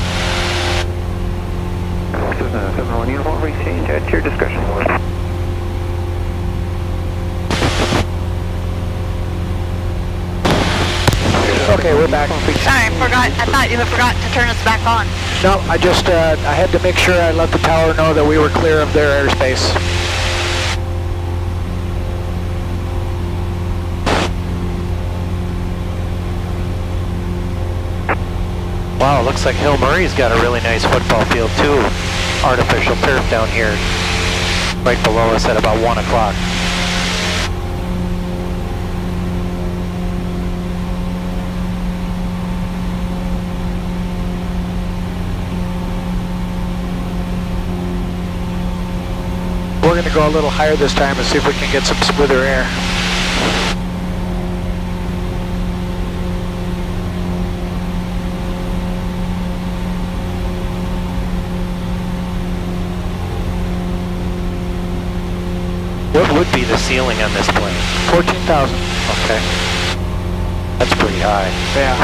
Cessna 71 uniform, exchange at your discretion. Okay, we're back. Sorry, I thought you had forgot to turn us back on. No, I just, I had to make sure I let the tower know that we were clear of their airspace. Wow, looks like Hill Murray's got a really nice football field too. Artificial turf down here, right below us at about 1 o'clock. We're going to go a little higher this time and see if we can get some smoother air. What would be the ceiling on this plane? 14,000. Okay. That's pretty high. Yeah.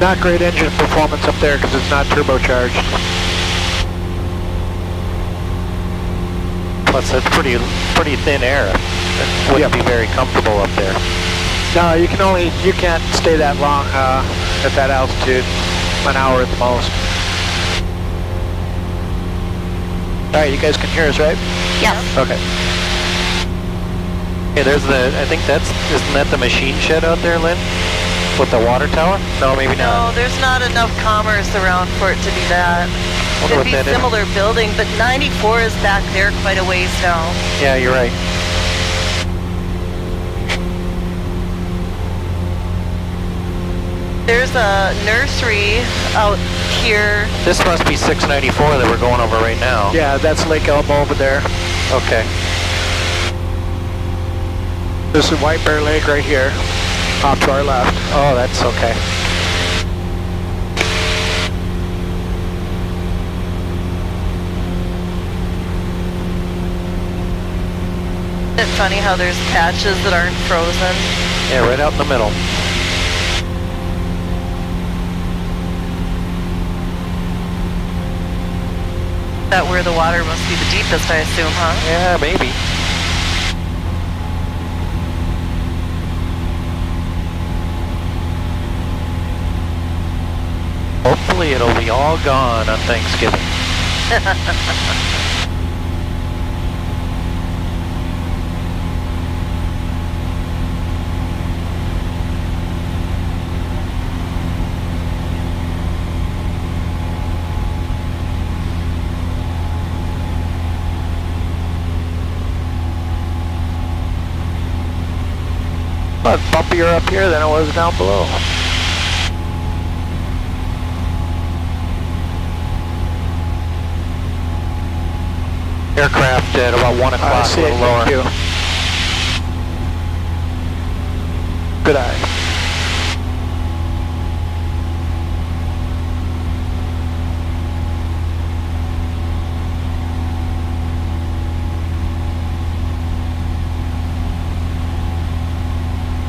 Not great engine performance up there because it's not turbocharged. Plus, that's pretty thin air. It wouldn't be very comfortable up there. No, you can't stay that long at that altitude. An hour at the most. All right, you guys can hear us, right? Yes. Okay. Okay, isn't that the machine shed out there, Lynn? With the water tower? No, maybe No, not. there's not enough commerce around for it to be that. Wonder It'd what be that is. similar building, but 94 is back there quite a ways now. Yeah, you're right. There's a nursery out here. This must be 694 that we're going over right now. Yeah, that's Lake Elmo over there. Okay. This is White Bear Lake right here, off to our left. Oh, that's okay. Isn't it funny how there's patches that aren't frozen? Yeah, right out in the middle. That where the water must be the deepest, I assume, huh? Yeah, maybe. Hopefully it'll be all gone on Thanksgiving. But bumpier up here than it was down below. Aircraft at about 1 I o'clock, a see it, little lower. thank you. Good eye.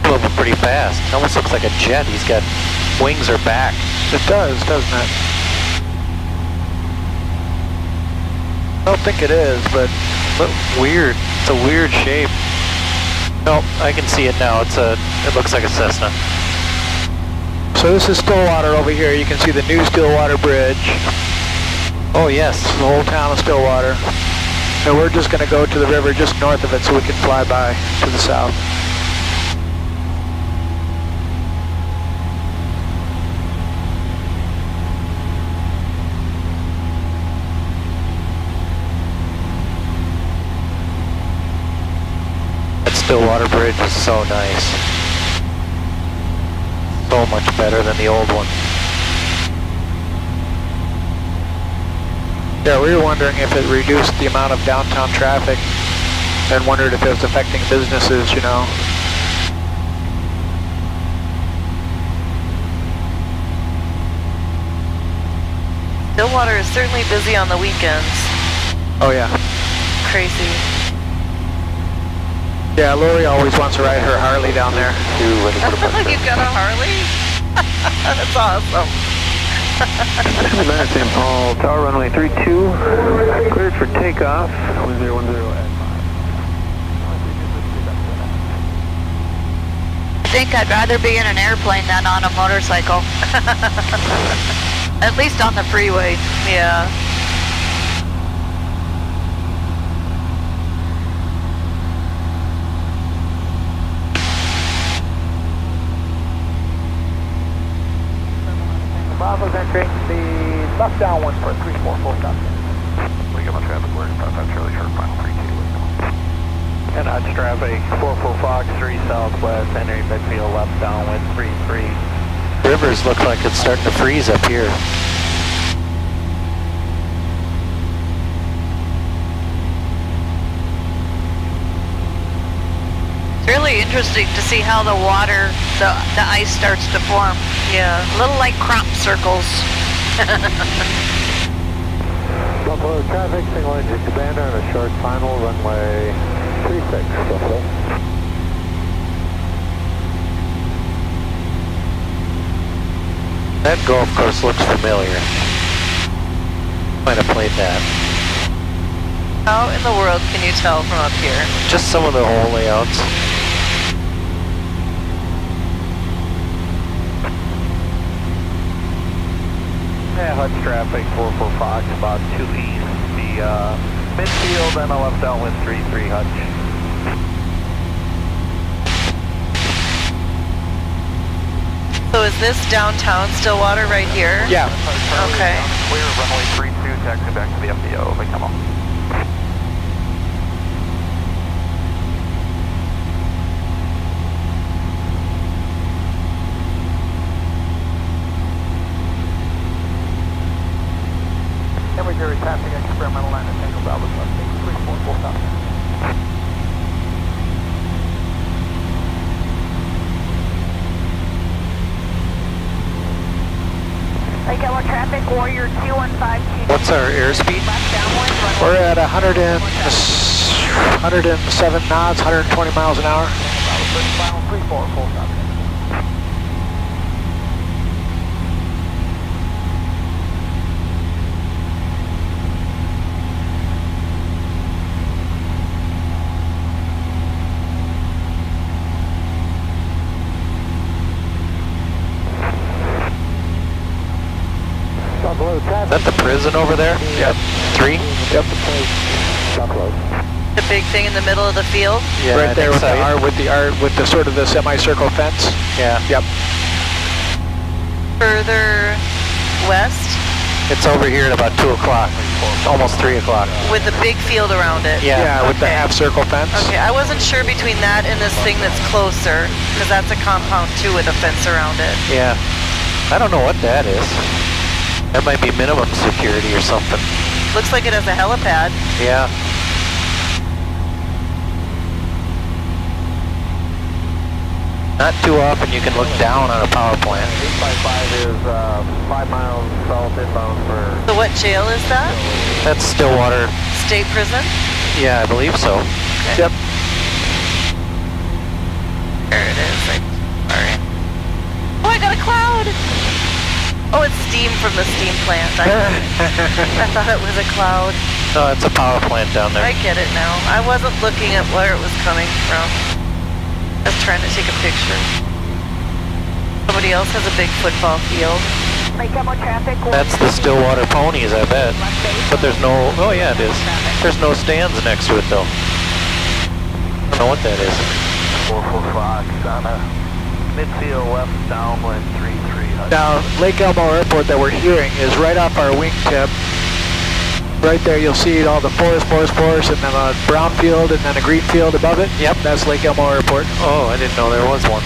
Moving pretty fast. It almost looks like a jet. He's got wings are back. It does, doesn't it? I don't think it is, but But weird. It's a weird shape. Nope, I can see it now. It looks like a Cessna. so this is Stillwater over here. You can see the new Stillwater Bridge. Oh yes. The whole town of Stillwater. And we're just going to go to the river just north of it so we can fly by to the south. That Stillwater Bridge is so nice. So much better than the old one. Yeah, we were wondering if it reduced the amount of downtown traffic and wondered if it was affecting businesses, you know. Stillwater is certainly busy on the weekends. Oh yeah. Crazy. Yeah, Lori always wants to ride her Harley down there. You got a Harley? That's awesome. United St. Paul, tower runway 32, cleared for takeoff, 1010 at 5. I think I'd rather be in an airplane than on a motorcycle. At least on the freeway. Yeah. Bravo's entering the left downwind for 344 stop. We got my traffic work, that's really short, final 32. And Hutch traffic, 44 Fox, 3 southwest, entering midfield left downwind, 33. Rivers look like it's starting to freeze up here. It's really interesting to see how the water, the ice starts to form. Yeah. A little like crop circles. Buffalo traffic, single engine commander on a short final, runway 36, Buffalo. That golf course looks familiar. Might have played that. How in the world can you tell from up here? Just some of the hole layouts. Yeah, Hutch traffic, 44 Fox, about 2 east. The midfield and a left downwind, 33 Hutch. So is this downtown Stillwater right here? Yeah. Okay. Clear, runway 32, taxi back to the FBO, they come on. Henry Jerry passing experimental line at Tango Bravo, 344 stop. Lakeville traffic, Warrior 2152. What's our airspeed? Left downwind, runway. We're at 107 knots, 120 miles an hour. Final 34, full stop. Buffalo Is traffic. that the prison over there? Yep. 3? Yep, Buffalo. The big thing in the middle of the field? Yeah, Right I there think with so. with the sort of the semicircle fence. Yeah. Yep. Further west It's over here at about 2 o'clock. Almost 3 o'clock. with the big field around it? Yeah. Yeah, with the Okay. half circle fence. Okay, I wasn't sure between that and this thing that's closer, because that's a compound too with a fence around it. Yeah. I don't know what that is. That might be minimum security or something. Looks like it has a helipad. Yeah. Not too often you can look down on a power plant. 855 is 5 miles south inbound for... So what jail is that? That's Stillwater. State prison? Yeah, I believe so. Yep. There it is. Sorry. Oh, I got a cloud! Oh, it's steam from the steam plant. I thought it was a cloud. No, it's a power plant down there. I get it now. I wasn't looking at where it was coming from. I was trying to take a picture. Somebody else has a big football field. That's the Stillwater Ponies, I bet. But there's no... Oh, yeah, it is. There's no stands next to it, though. I don't know what that is. 44 Fox on a midfield left downwind 3300. Now, Lake Elmo Airport that we're hearing is right off our wingtip. Right there you'll see all the forest, and then a brown field, and then a green field above it. Yep, that's Lake Elmo Airport. Oh, I didn't know there was one.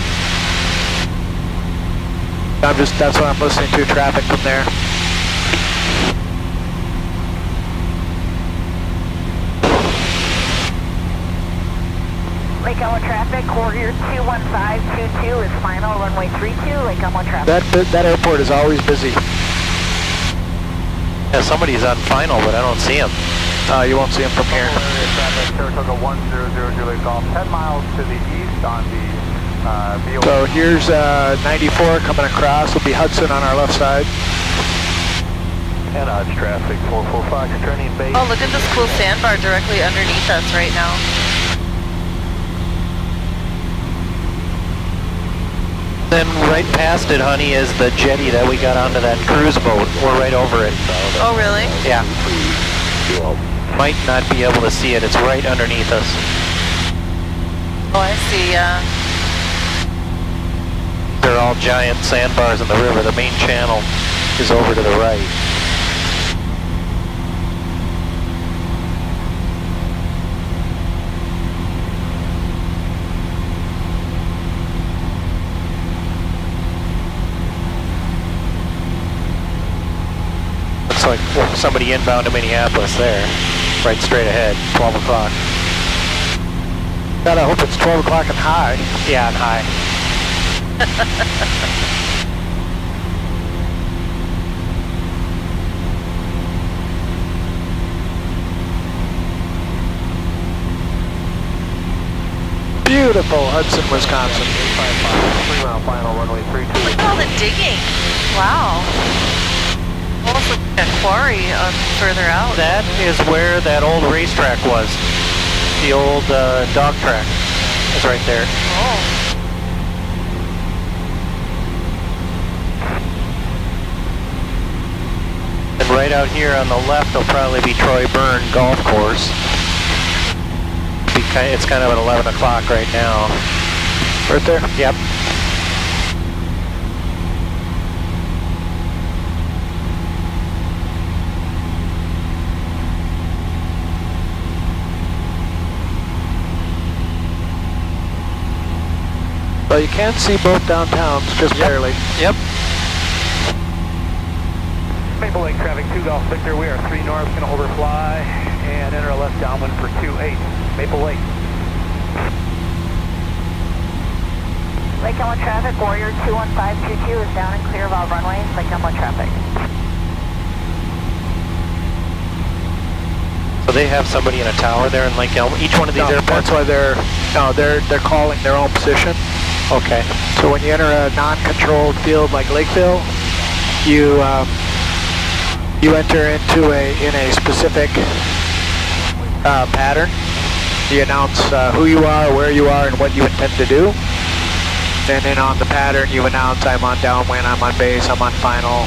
That's what I'm listening to, traffic from there. Lake Elmo traffic, Warrior 21522 is final, runway 32, Lake Elmo traffic. That airport is always busy. Yeah, somebody's on final, but I don't see him. You won't see him from here. Saratoga 1000 Juliet Golf, 10 miles to the east on the BO. So here's 94 coming across. Will be Hudson on our left side. And odds traffic, 44 Fox turning base. Oh, look at this cool sandbar directly underneath us right now. Then right past it, honey, is the jetty that we got onto that cruise boat. We're right over it. Oh, really? Yeah. Might not be able to see it. It's right underneath us. Oh, I see, They're all giant sandbars in the river. The main channel is over to the right. Looks like somebody inbound to Minneapolis there. Right straight ahead, 12 o'clock. Gotta hope it's 12 o'clock and high. Yeah, and high. Beautiful Hudson, Wisconsin. 3 mile final, runway 32. look at all the digging. Wow. Almost like a quarry further out. That is where that old racetrack was. The old dog track is right there. Oh. And right out here on the left will probably be Troy Byrne Golf Course. It's kind of at 11 o'clock right now. Right there? Yep. Well, you can see both downtowns, just barely. Yep. Maple Lake traffic 2 Golf Victor, we are 3 north, going to overfly and enter a left downwind for 28. Maple Lake. Lake Elmo traffic, Warrior 21522 is down and clear of all runways, Lake Elmo traffic. So they have somebody in a tower there in Lake Elmo. Each one of these airports? That's why they're calling their own position. Okay. So when you enter a non-controlled field like Lakeville, you enter into a specific pattern. You announce who you are, where you are, and what you intend to do. And then on the pattern, you announce, I'm on downwind, I'm on base, I'm on final.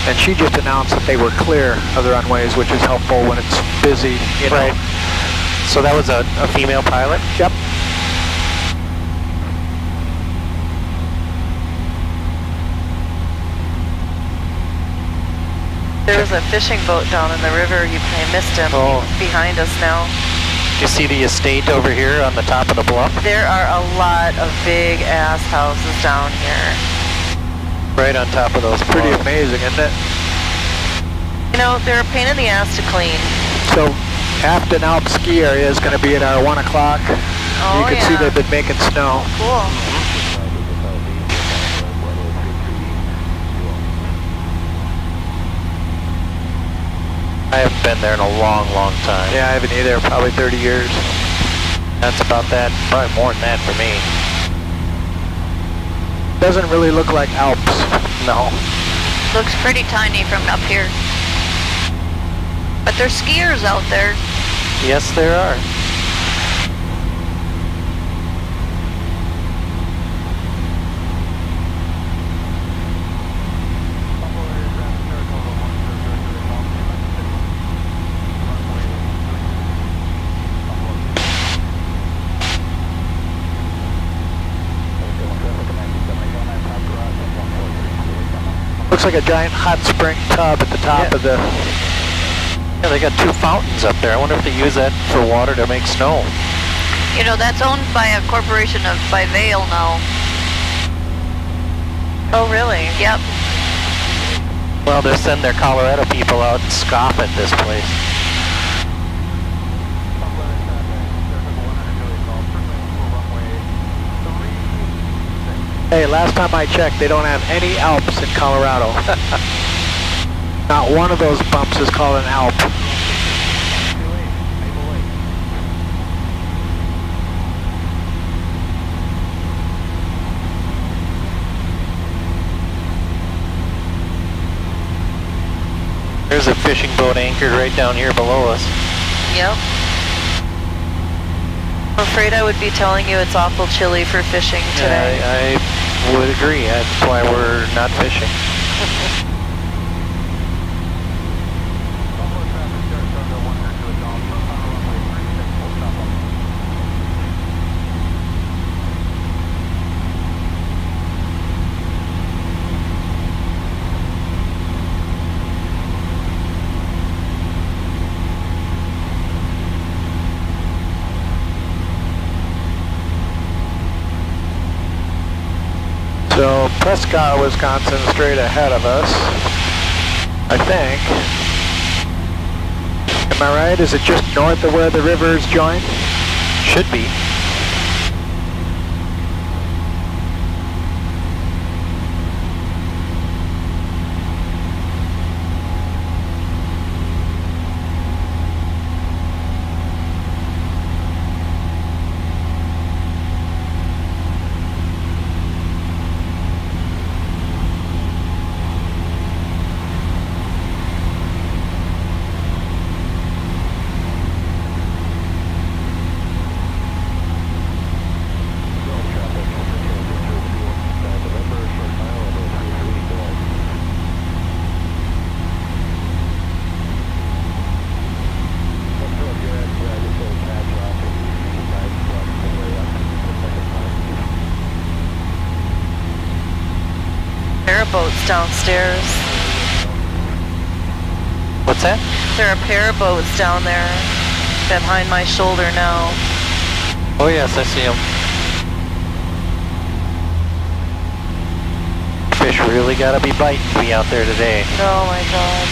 And she just announced that they were clear of the runways, which is helpful when it's busy, you know. Right. So that was a female pilot? Yep. There was a fishing boat down in the river. You probably missed him. Oh. He's behind us now. You see the estate over here on the top of the bluff? There are a lot of big ass houses down here. Right on top of those Pretty bluffs. amazing, isn't it? You know, they're a pain in the ass to clean. So Afton Alp ski area is going to be at our 1 o'clock. Oh, you can see they've been making snow. Cool. I haven't been there in a long, long time. Yeah, I haven't either, probably 30 years. That's about that, probably more than that for me. Doesn't really look like Alps. No. Looks pretty tiny from up here. But there's skiers out there. Yes, there are. Looks like a giant hot spring tub at the top of the... Yeah, they got 2 fountains up there. I wonder if they use that for water to make snow. You know, that's owned by a corporation by Vail now. Oh, really? Yep. Well, they'll send their Colorado people out and scoff at this place. Hey, last time I checked, they don't have any Alps in Colorado. Not one of those bumps is called an Alp. There's a fishing boat anchored right down here below us. Yep. I'm afraid I would be telling you it's awful chilly for fishing today. Yeah, I would agree. That's why we're not fishing. So Prescott, Wisconsin, straight ahead of us, I think. Am I right? Is it just north of where the rivers join? Should be. Boats downstairs. What's that? There are a pair of boats down there behind my shoulder now. Oh yes, I see them. Fish really gotta be biting to be out there today. Oh my god.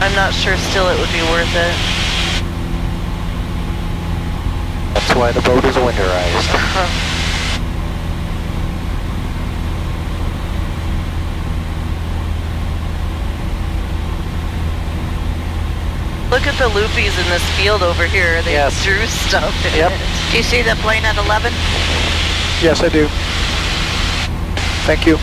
I'm not sure still it would be worth it. That's why the boat is winterized. Look at the loopies in this field over here. They Yes. drew stuff in Yep. it. Do you see the plane at 11? Yes, I do. Thank you.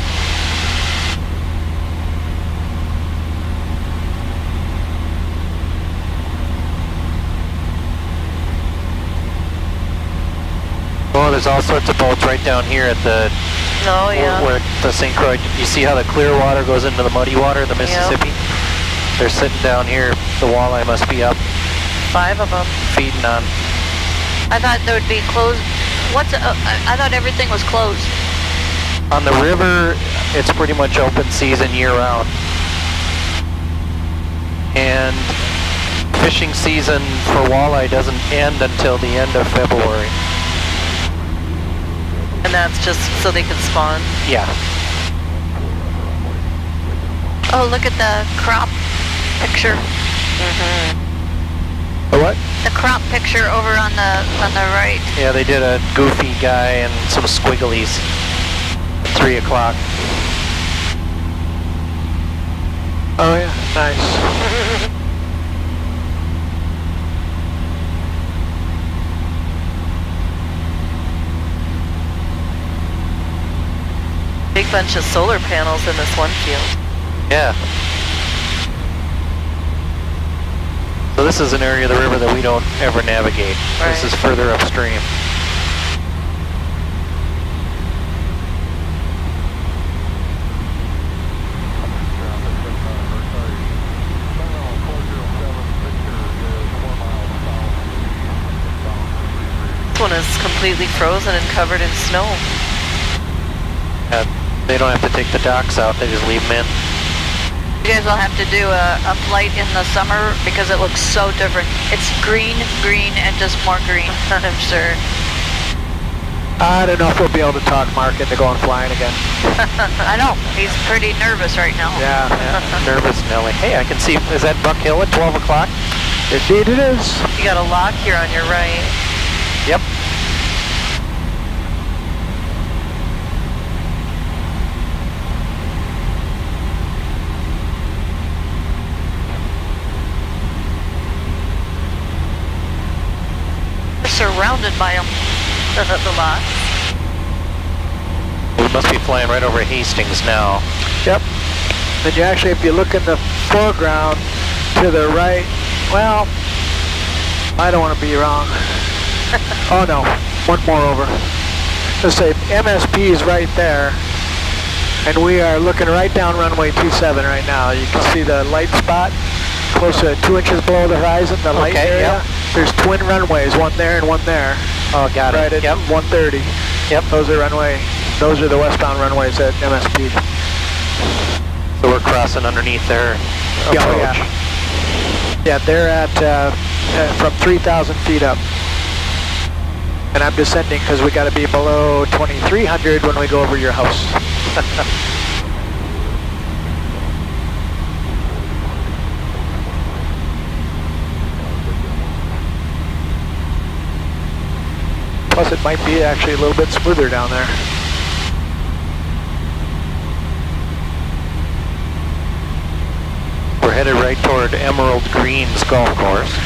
Oh, there's all sorts of boats right down here at the Oh yeah. where the St. Croix. You see how the clear water goes into the muddy water, the Mississippi? They're sitting down here. The walleye must be up 5 of them. feeding on. I thought there would be closed. I thought everything was closed. On the river, it's pretty much open season year round. And fishing season for walleye doesn't end until the end of February. And that's just so they can spawn. Yeah. Oh, look at the crop picture. The what? The crop picture over on the right. Yeah, they did a goofy guy and some squigglies at 3 o'clock. Oh yeah, nice. bunch of solar panels in this one field. Yeah. So this is an area of the river that we don't ever navigate. Right. This is further upstream. This one is completely frozen and covered in snow. They don't have to take the docks out, they just leave them in. You guys will have to do a flight in the summer because it looks so different. It's green, and just more green. I'm sure. I don't know if we'll be able to talk Mark into going flying again. I know, he's pretty nervous right now. Yeah. Nervous Nelly. Hey, I can see, is that Buck Hill at 12 o'clock? Indeed it is. You got a lock here on your right. Yep. Surrounded by them. The lock. We must be flying right over Hastings now. Yep. Then you actually, if you look in the foreground to the right, well, I don't want to be wrong. Oh no, one more over. Let's say MSP is right there, and we are looking right down runway 27 right now. You can see the light spot close to 2 inches below the horizon, the light area. Yep. There's twin runways, one there and one there. Oh, got it. Right at 130. Yep. Those are the westbound runways at MSP. So we're crossing underneath their approach. Yeah, they're at from 3,000 feet up. And I'm descending because we got to be below 2,300 when we go over your house. Plus, it might be actually a little bit smoother down there. We're headed right toward Emerald Greens Golf Course.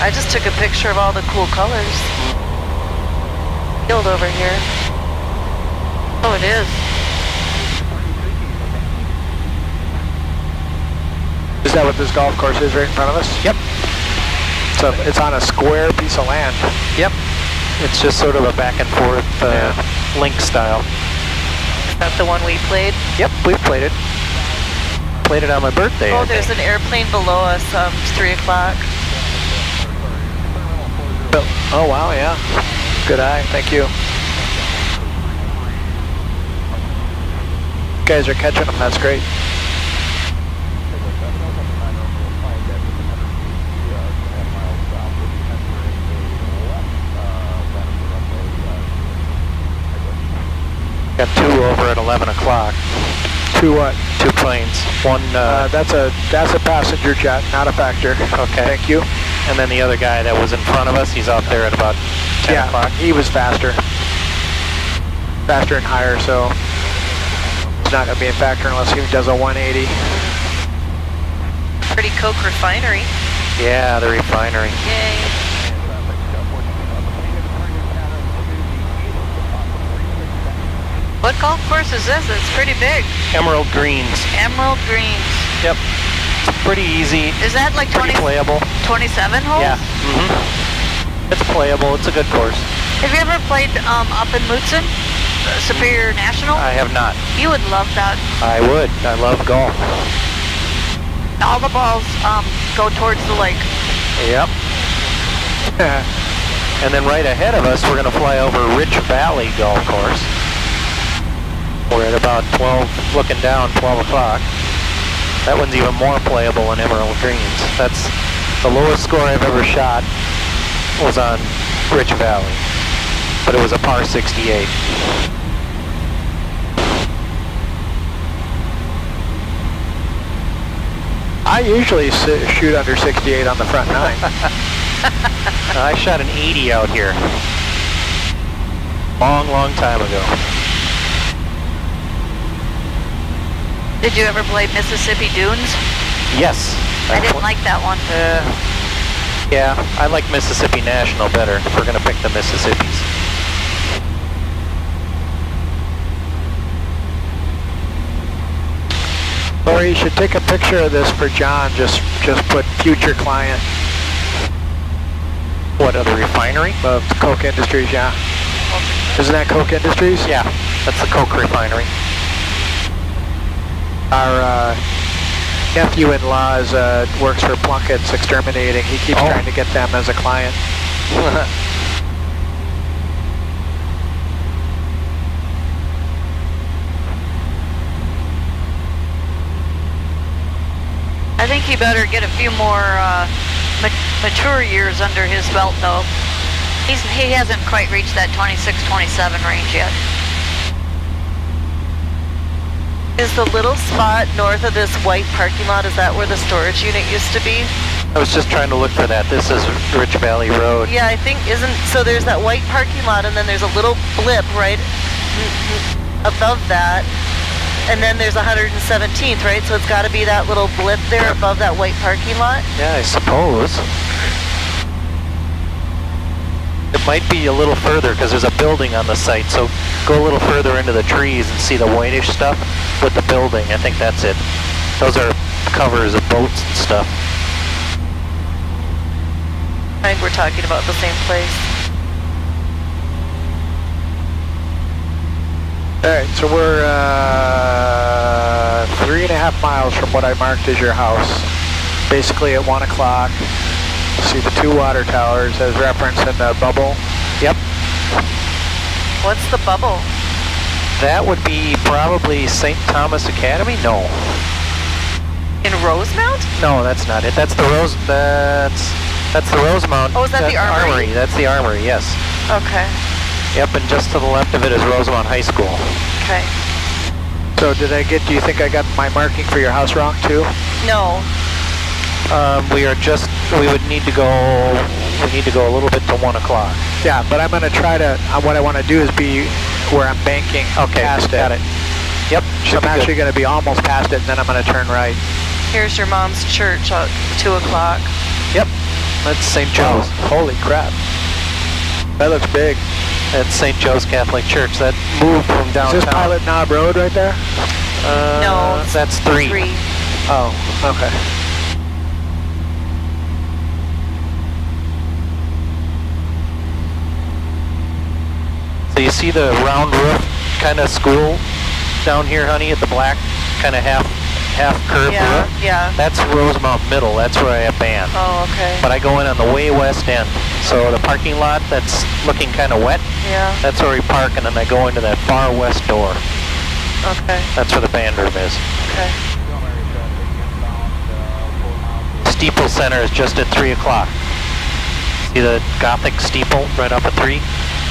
I just took a picture of all the cool colors. Field over here. Oh, it is. Is that what this golf course is right in front of us? Yep. So it's on a square piece of land. Yep. It's just sort of a back and forth link style. Is that the one we played? Yep, we've played it. Played it on my birthday. Oh, I there's think. an airplane below us. It's 3 o'clock. Oh wow, yeah. Good eye, thank you. You guys are catching them, that's great. Got 2 over at 11 o'clock. 2 what? 2 planes. One, that's a passenger jet, not a factor. Okay. Thank you. And then the other guy that was in front of us, he's out there at about 10 o'clock. He was faster. Faster and higher, so it's not going to be a factor unless he does a 180. Pretty Coke refinery. Yeah, the refinery. Yay. What golf course is this? It's pretty big. Emerald Greens. Emerald Greens. Yep. It's pretty easy. Is that like Pretty playable. 27 holes? Yeah. Mm-hmm. It's playable. It's a good course. Have you ever played up in Mootson, Superior National? I have not. You would love that. I would. I love golf. All the balls go towards the lake. Yep. And then right ahead of us, we're going to fly over Rich Valley Golf Course. We're at about 12, looking down, 12 o'clock. That one's even more playable in Emerald Greens. That's the lowest score I've ever shot was on Rich Valley, but it was a par 68. I usually shoot under 68 on the front 9. I shot an 80 out here. Long time ago. Did you ever play Mississippi Dunes? Yes. I didn't like that one. Yeah, I like Mississippi National better if we're going to pick the Mississippis. Or you should take a picture of this for John, just put future client. What, of the refinery? Of Coke Industries, yeah. Isn't that Coke Industries? Yeah, that's the Coke refinery. Our nephew-in-law works for Plunkett's Exterminating. He keeps trying to get them as a client. I think he better get a few more mature years under his belt, though. He hasn't quite reached that 26, 27 range yet. Is the little spot north of this white parking lot, is that where the storage unit used to be? I was just trying to look for that. This is Rich Valley Road. Yeah, I think, so there's that white parking lot, and then there's a little blip right above that, and then there's 117th, right? So it's got to be that little blip there above that white parking lot? Yeah, I suppose. It might be a little further because there's a building on the site, so go a little further into the trees and see the whitish stuff with the building. I think that's it. Those are covers of boats and stuff. I think we're talking about the same place. Alright, so we're 3.5 miles from what I marked as your house. Basically at 1 o'clock. See the 2 water towers as referenced in the bubble. Yep. What's the bubble? That would be probably St. Thomas Academy? No. In Rosemount? No, that's not it. That's the that's the Rosemount. Oh, is that the Armory? That's the Armory, yes. Okay. Yep, and just to the left of it is Rosemount High School. Okay. So do you think I got my marking for your house wrong too? No. We need to go a little bit to 1 o'clock. Yeah, but I'm gonna try to, what I wanna do is be where I'm banking past it. Got it. Yep, So I'm actually gonna be almost past it and then I'm gonna turn right. Here's your mom's church at 2 o'clock. Yep, that's St. Joe's. Holy crap. That looks big. That's St. Joe's Catholic Church. That moved from downtown. Is this Pilot Knob Road right there? No, that's 3. 3. Oh, okay. So you see the round roof kind of school down here, honey, at the black kind of half curved roof? Yeah. That's Rosemount Middle. That's where I have band. Oh, okay. But I go in on the way west end. So the parking lot that's looking kind of wet, Yeah. that's where we park, and then I go into that far west door. Okay. That's where the band room is. Okay. Steeple Center is just at 3 o'clock. See the Gothic steeple right up at 3?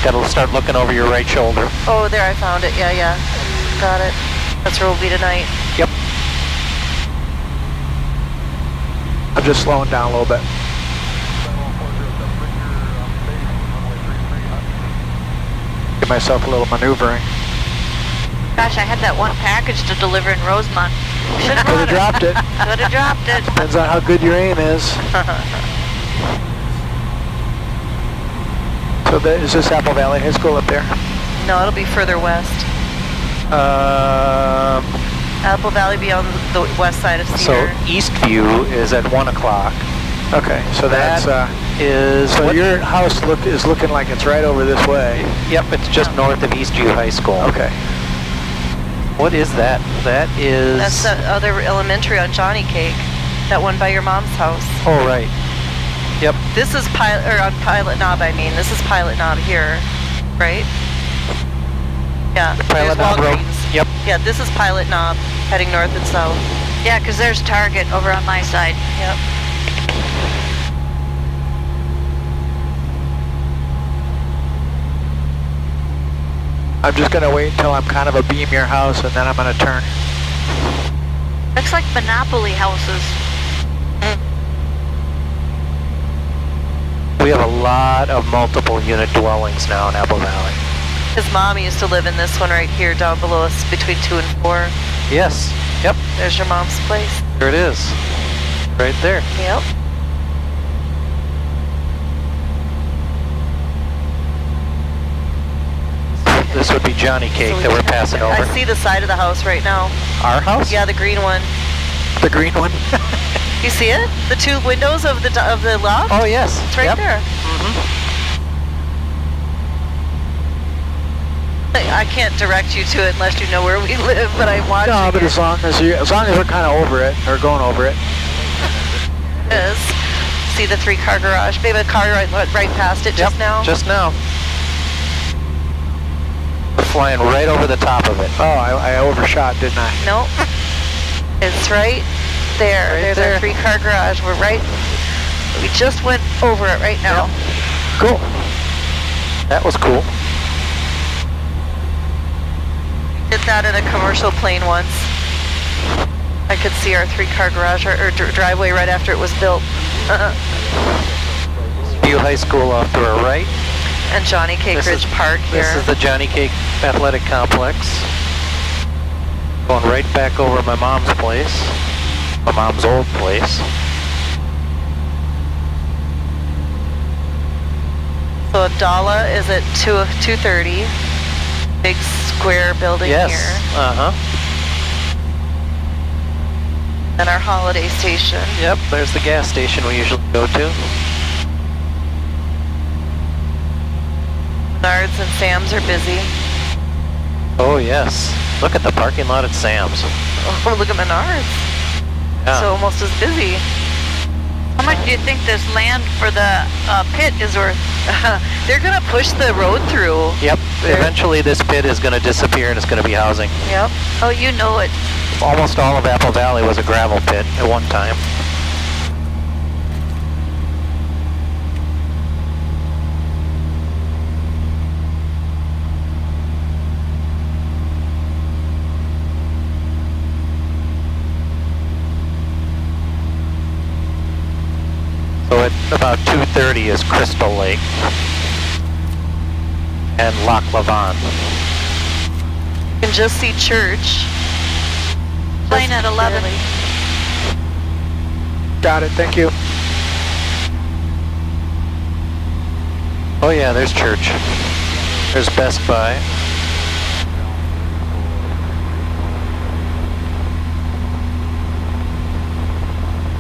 Got to start looking over your right shoulder. Oh, there, I found it. Yeah. Got it. That's where we'll be tonight. Yep. I'm just slowing down a little bit. Give myself a little maneuvering. Gosh, I had that one package to deliver in Rosemont. Could have dropped it. Could have dropped it. Depends on how good your aim is. So is this Apple Valley High School up there? No, it'll be further west. Apple Valley be on the west side of Cedar. So Eastview is at 1 o'clock. Okay, so that's so your house is looking like it's right over this way. Yep, it's just north of Eastview High School. Okay. What is that? That's the other elementary on Johnny Cake. That one by your mom's house. Oh, right. Yep. This is on Pilot Knob, I mean. This is Pilot Knob here, right? Yeah, Pilot there's Knob Road. Walgreens. Yep. Yeah, this is Pilot Knob, heading north and south. Yeah, because there's Target over on my side. Yep. I'm just going to wait until I'm kind of a beam your house and then I'm going to turn. Looks like Monopoly houses. We have a lot of multiple unit dwellings now in Apple Valley. His mom used to live in this one right here down below us between 2 and 4. Yes. Yep. There's your mom's place. There it is. Right there. Yep. This would be Johnny Cake that we're passing over. I see the side of the house right now. Our house? Yeah, the green one. The green one? You see it? The two windows of the loft? Oh, yes. It's right there. I can't direct you to it unless you know where we live, but I'm watching No, but it. as long as we're kind of over it, or going over it. Is. See the 3-car garage? Maybe a car right past it just now? Just now. Flying right over the top of it. Oh, I overshot, didn't I? Nope. It's right there. Right There's there. a 3-car garage. We just went over it right now. Cool. That was cool. Did that in a commercial plane once. I could see our 3-car garage or driveway right after it was built. View High School off to our right. And Johnny Cake This Ridge is- Park here. This is the Johnny Cake Athletic Complex. Going right back over my mom's place. My mom's old place. So Abdallah is at 2:30. Big square building Yes. here. Uh-huh. And our holiday station. Yep, there's the gas station we usually go to. Menards and Sam's are busy. Oh, yes. Look at the parking lot at Sam's. Oh, look at Menards. Yeah. So almost as busy. How much do you think this land for the pit is worth? They're going to push the road through. Yep. Eventually this pit is going to disappear and it's going to be housing. Yep. Oh, you know it. Almost all of Apple Valley was a gravel pit at one time. So at about 2:30 is Crystal Lake and Loch Levant. You can just see church. Plane at 11. Barely. Got it, thank you. Oh yeah, there's church. There's Best Buy.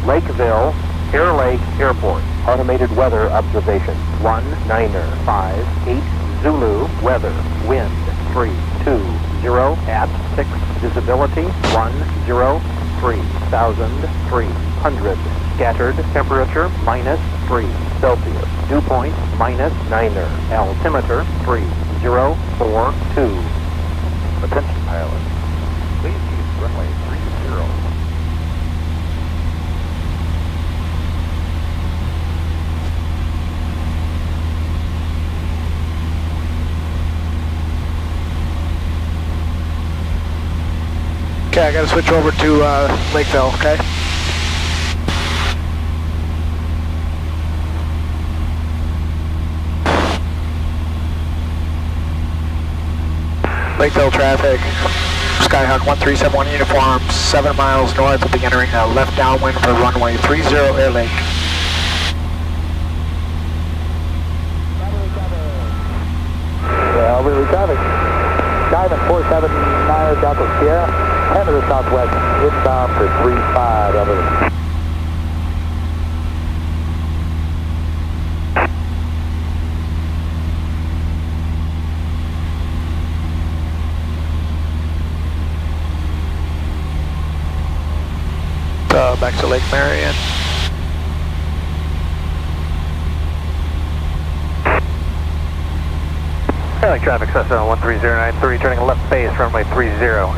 Lakeville, Air Lake Airport, automated weather observation, 1-9-5-8 Zulu, weather, wind, 320 at 6, visibility, 103,300, scattered, temperature, -3 Celsius, dew point, -9, altimeter, 3042. Attention pilot, please use runway 30. Okay, I gotta switch over to Lakeville, okay? Lakeville traffic, Skyhawk 1371 uniform, 7 miles north, will be entering a left downwind for runway 30 Air Lake. Yeah, over traffic. Skyhawk 479 Delta Sierra, 10 to the southwest, inbound for 35 over the... Back to Lake Marion. Air Lake traffic, Cessna 13093, turning left base, runway 30,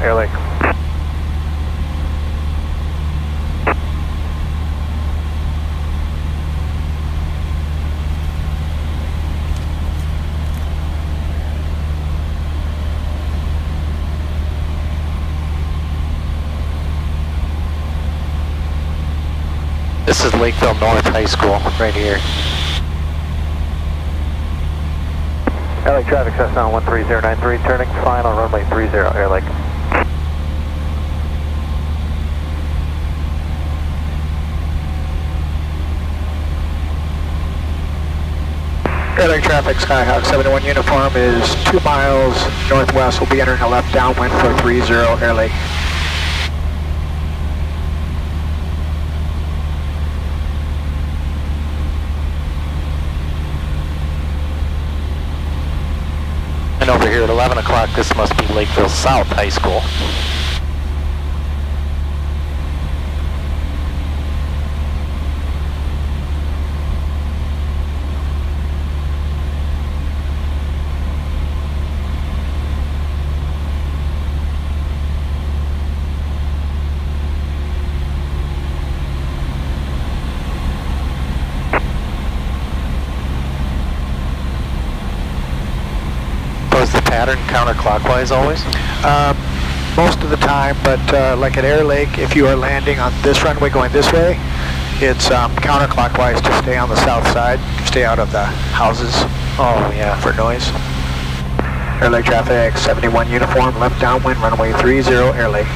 Air Lake. This is Lakeville North High School right here. Air Lake traffic, Cessna 13093, turning final runway 30, Air Lake. Air Lake traffic, Skyhawk 71 uniform is 2 miles northwest, will be entering a left downwind for 30 Air Lake. And over here at 11 o'clock, this must be Lakeville South High School. Was the pattern counterclockwise always? Most of the time, but like at Air Lake, if you are landing on this runway going this way, it's counterclockwise to stay on the south side, stay out of the houses. Oh yeah. For noise. Air Lake traffic, 71 uniform, left downwind, runway 30, Air Lake.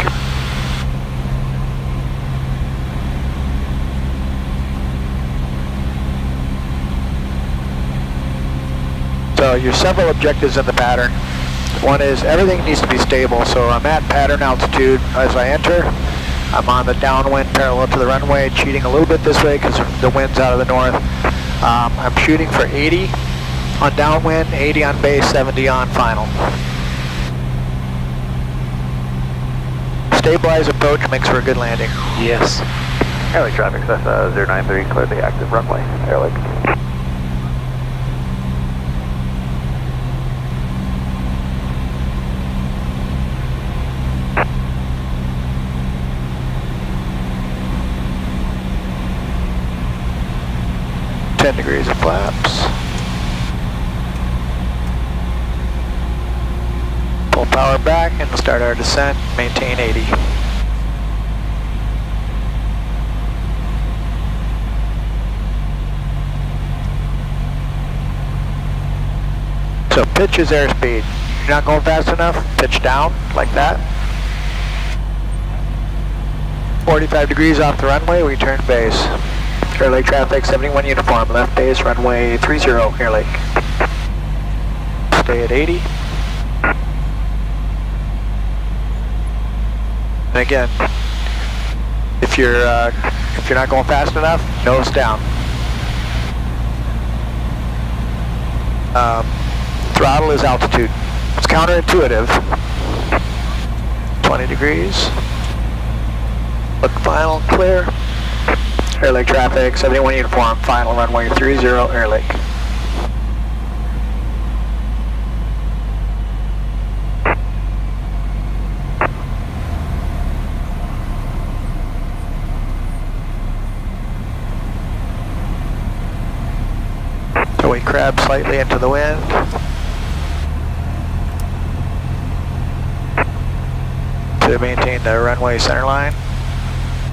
So your several objectives in the pattern. One is everything needs to be stable, so I'm at pattern altitude as I enter. I'm on the downwind parallel to the runway, cheating a little bit this way because the wind's out of the north. I'm shooting for 80 on downwind, 80 on base, 70 on final. Stabilized approach makes for a good landing. Yes. Air Lake traffic, Cessna 093, clear the active runway, Air Lake. Degrees of flaps. Pull power back and start our descent. Maintain 80. So pitch is airspeed. You're not going fast enough, pitch down like that. 45 degrees off the runway, we turn base. Air Lake traffic, 71 uniform, left base, runway 30, Air Lake. Stay at 80. And again, if you're not going fast enough, nose down. Throttle is altitude. It's counterintuitive. 20 degrees. Look final, clear. Air Lake traffic, 71 uniform, final runway 30, Air Lake. So we crab slightly into the wind. To maintain the runway center line.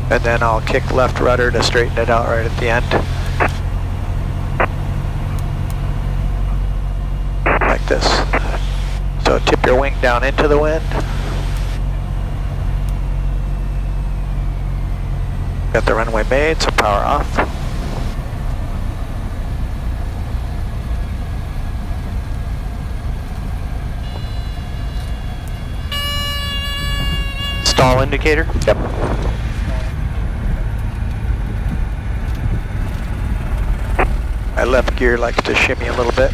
And then I'll kick left rudder to straighten it out right at the end. Like this. So tip your wing down into the wind. Got the runway made, so power off. Stall indicator? Yep. My left gear likes to shimmy a little bit.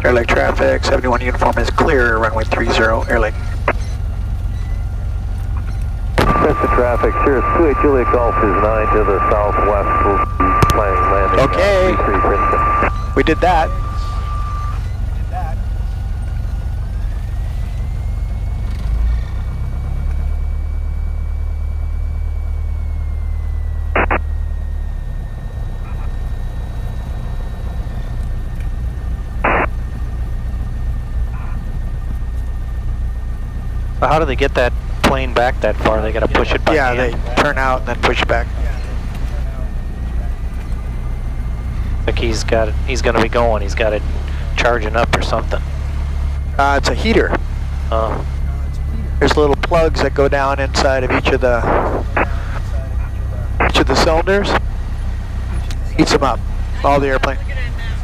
Air Lake traffic, 71 uniform is clear, runway 30, Air Lake. Cessna traffic, Sirius 28 Juliet Golf is 9 to the southwest. We'll be flying landing. Okay. 33 Princeton. We did that. So how do they get that plane back that far? They got to push it by hand? Yeah, they turn out and then push it back. Like he's going to be going. He's got it charging up or something. It's a heater. Oh. There's little plugs that go down inside of each of the cylinders. Heats them up. Follow the airplane. Looking at that